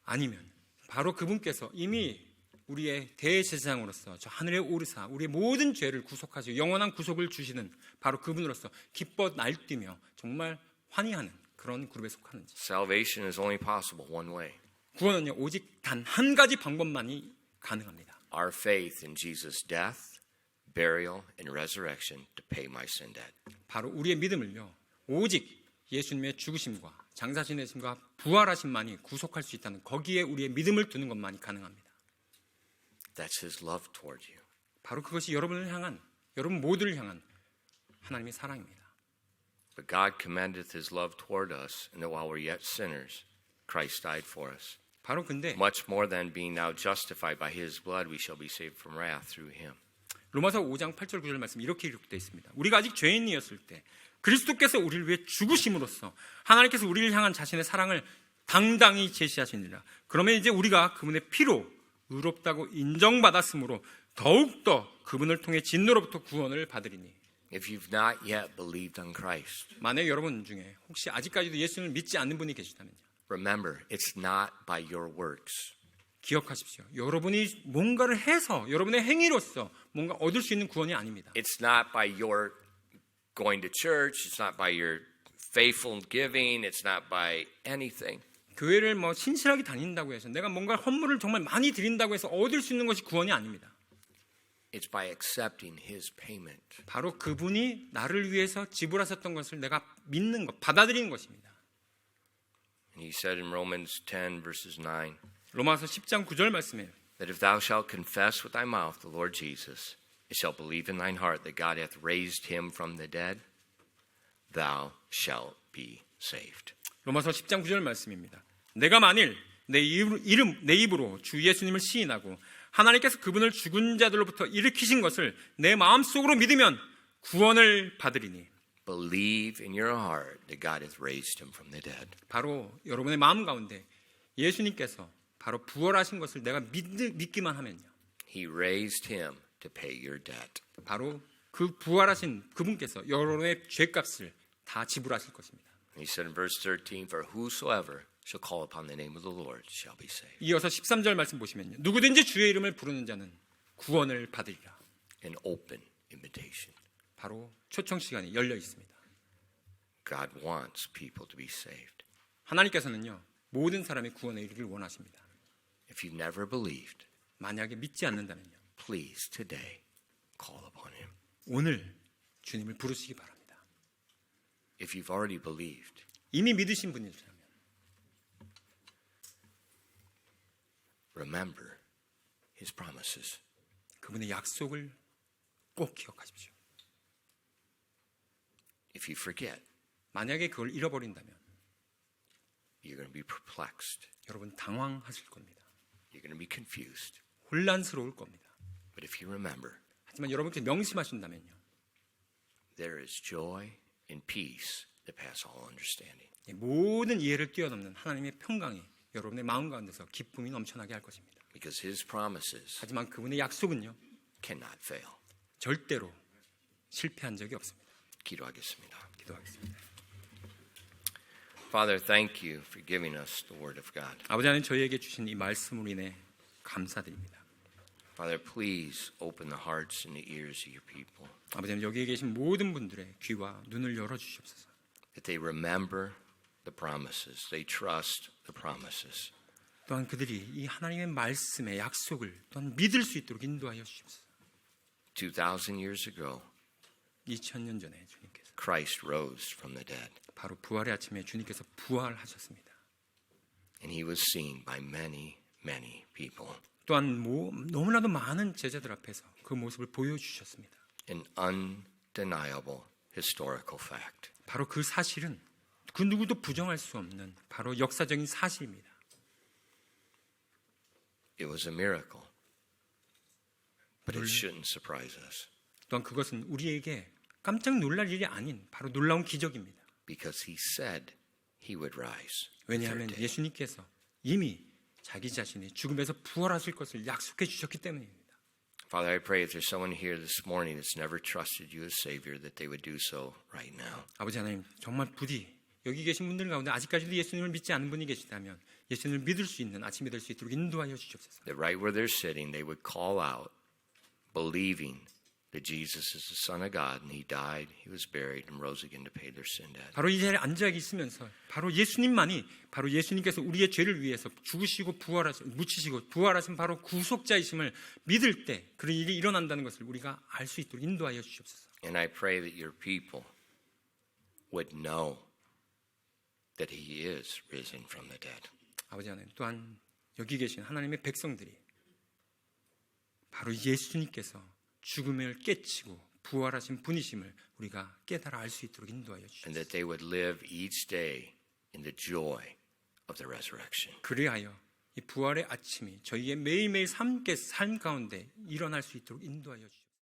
아니면 바로 그분께서 이미 우리의 대제사장으로서 저 하늘에 오르사 우리의 모든 죄를 구속하시고 영원한 구속을 주시는 바로 그분으로서 기뻐 날뛰며 정말 환희하는 그런 그룹에 속하는지. Salvation is only possible one way. 구원은요 오직 단 한 가지 방법만이 가능합니다. Our faith in Jesus' death, burial, and resurrection to pay my sin debt. 바로 우리의 믿음을요 오직 예수님의 죽으심과 장사신의심과 부활하심만이 구속할 수 있다는 거기에 우리의 믿음을 두는 것만이 가능합니다. That's his love toward you. 바로 그것이 여러분을 향한 여러분 모두를 향한 하나님의 사랑입니다. But God commendeth his love toward us, and that while we're yet sinners, Christ died for us. 바로 근데 Much more than being now justified by his blood, we shall be saved from wrath through him. 로마서 5장 8절 9절 말씀 이렇게 기록되어 있습니다. 우리가 아직 죄인이었을 때 그리스도께서 우리를 위해 죽으심으로써 하나님께서 우리를 향한 자신의 사랑을 당당히 제시하시니라. 그러면 이제 우리가 그분의 피로 의롭다고 인정받았으므로 더욱더 그분을 통해 진노로부터 구원을 받으리니. If you've not yet believed on Christ, 만약 여러분 중에 혹시 아직까지도 예수님을 믿지 않는 분이 계시다면요. remember, it's not by your works. 기억하십시오. 여러분이 뭔가를 해서 여러분의 행위로서 뭔가 얻을 수 있는 구원이 아닙니다. It's not by your going to church. It's not by your faithful giving. It's not by anything. 교회를 뭐 신실하게 다닌다고 해서 내가 뭔가 헌물을 정말 많이 드린다고 해서 얻을 수 있는 것이 구원이 아닙니다. It's by accepting his payment. 바로 그분이 나를 위해서 지불하셨던 것을 내가 믿는 것, 받아들이는 것입니다. And he said in Romans 10 verses 9, 로마서 10장 9절 말씀에 that if thou shalt confess with thy mouth the Lord Jesus, and shalt believe in thine heart that God hath raised him from the dead, thou shalt be saved. 로마서 10장 9절 말씀입니다. 내가 만일 내 입으로 주 예수님을 시인하고 하나님께서 그분을 죽은 자들로부터 일으키신 것을 내 마음속으로 믿으면 구원을 받으리니. Believe in your heart that God hath raised him from the dead. 바로 여러분의 마음 가운데 예수님께서 바로 부활하신 것을 내가 믿기만 하면요. He raised him to pay your debt. 바로 그 부활하신 그분께서 여러분의 죄값을 다 지불하실 것입니다. And he said in verse 13, for whosoever shall call upon the name of the Lord shall be saved. 이어서 13절 말씀 보시면요. 누구든지 주의 이름을 부르는 자는 구원을 받으리라. An open invitation. 바로 초청 시간이 열려 있습니다. God wants people to be saved. 하나님께서는요. 모든 사람이 구원에 이르기를 원하십니다. If you've never believed, 만약에 믿지 않는다면요. please today call upon him. 오늘 주님을 부르시기 바랍니다. If you've already believed, 이미 믿으신 분이라면 remember his promises. 그분의 약속을 꼭 기억하십시오. If you forget, 만약에 그걸 잃어버린다면 you're going to be perplexed. 여러분 당황하실 겁니다. You're going to be confused. 혼란스러울 겁니다. But if you remember, 하지만 여러분께 명심하신다면요. there is joy and peace that pass all understanding. 모든 이해를 뛰어넘는 하나님의 평강이 여러분의 마음 가운데서 기쁨이 넘쳐나게 할 것입니다. Because his promises 하지만 그분의 약속은요. cannot fail. 절대로 실패한 적이 없습니다. 기도하겠습니다. 기도하겠습니다. Father, thank you for giving us the word of God. 아버지 하나님 저희에게 주신 이 말씀으로 인해 감사드립니다. Father, please open the hearts and the ears of your people. 아버지 하나님 여기에 계신 모든 분들의 귀와 눈을 열어 주시옵소서. That they remember the promises. They trust the promises. 또한 그들이 이 하나님의 말씀의 약속을 또한 믿을 수 있도록 인도하여 주시옵소서. 2,000 years ago, 2000년 전에 주님께서 Christ rose from the dead, 바로 부활의 아침에 주님께서 부활하셨습니다. and he was seen by many, many people. 또한 너무나도 많은 제자들 앞에서 그 모습을 보여주셨습니다. An undeniable historical fact. 바로 그 사실은 그 누구도 부정할 수 없는 바로 역사적인 사실입니다. It was a miracle, but it shouldn't surprise us 또한 그것은 우리에게 깜짝 놀랄 일이 아닌 바로 놀라운 기적입니다. because he said he would rise. 왜냐하면 예수님께서 이미 자기 자신이 죽음에서 부활하실 것을 약속해 주셨기 때문입니다. Father, I pray if there's someone here this morning that's never trusted you as Savior, that they would do so right now. 아버지 하나님, 정말 부디 여기 계신 분들 가운데 아직까지도 예수님을 믿지 않은 분이 계시다면 예수님을 믿을 수 있는 아침이 될 수 있도록 인도하여 주시옵소서. That right where they're sitting, they would call out, believing that Jesus is the Son of God and he died, he was buried, and rose again to pay their sin debt. 바로 이 자리에 앉아 있으면서 바로 예수님만이 바로 예수님께서 우리의 죄를 위해서 죽으시고 묻히시고 부활하신 바로 구속자이심을 믿을 때 그런 일이 일어난다는 것을 우리가 알 수 있도록 인도하여 주시옵소서. And I pray that your people would know that he is risen from the dead. 아버지 하나님, 또한 여기 계신 하나님의 백성들이 바로 예수님께서 죽음을 깨치고 부활하신 분이심을 우리가 깨달아 알 수 있도록 인도하여 And 주시옵소서. that they would live each day in the joy of the resurrection. 그리하여 이 부활의 아침이 저희의 매일매일 삶 가운데 일어날 수 있도록 인도하여 주시옵소서.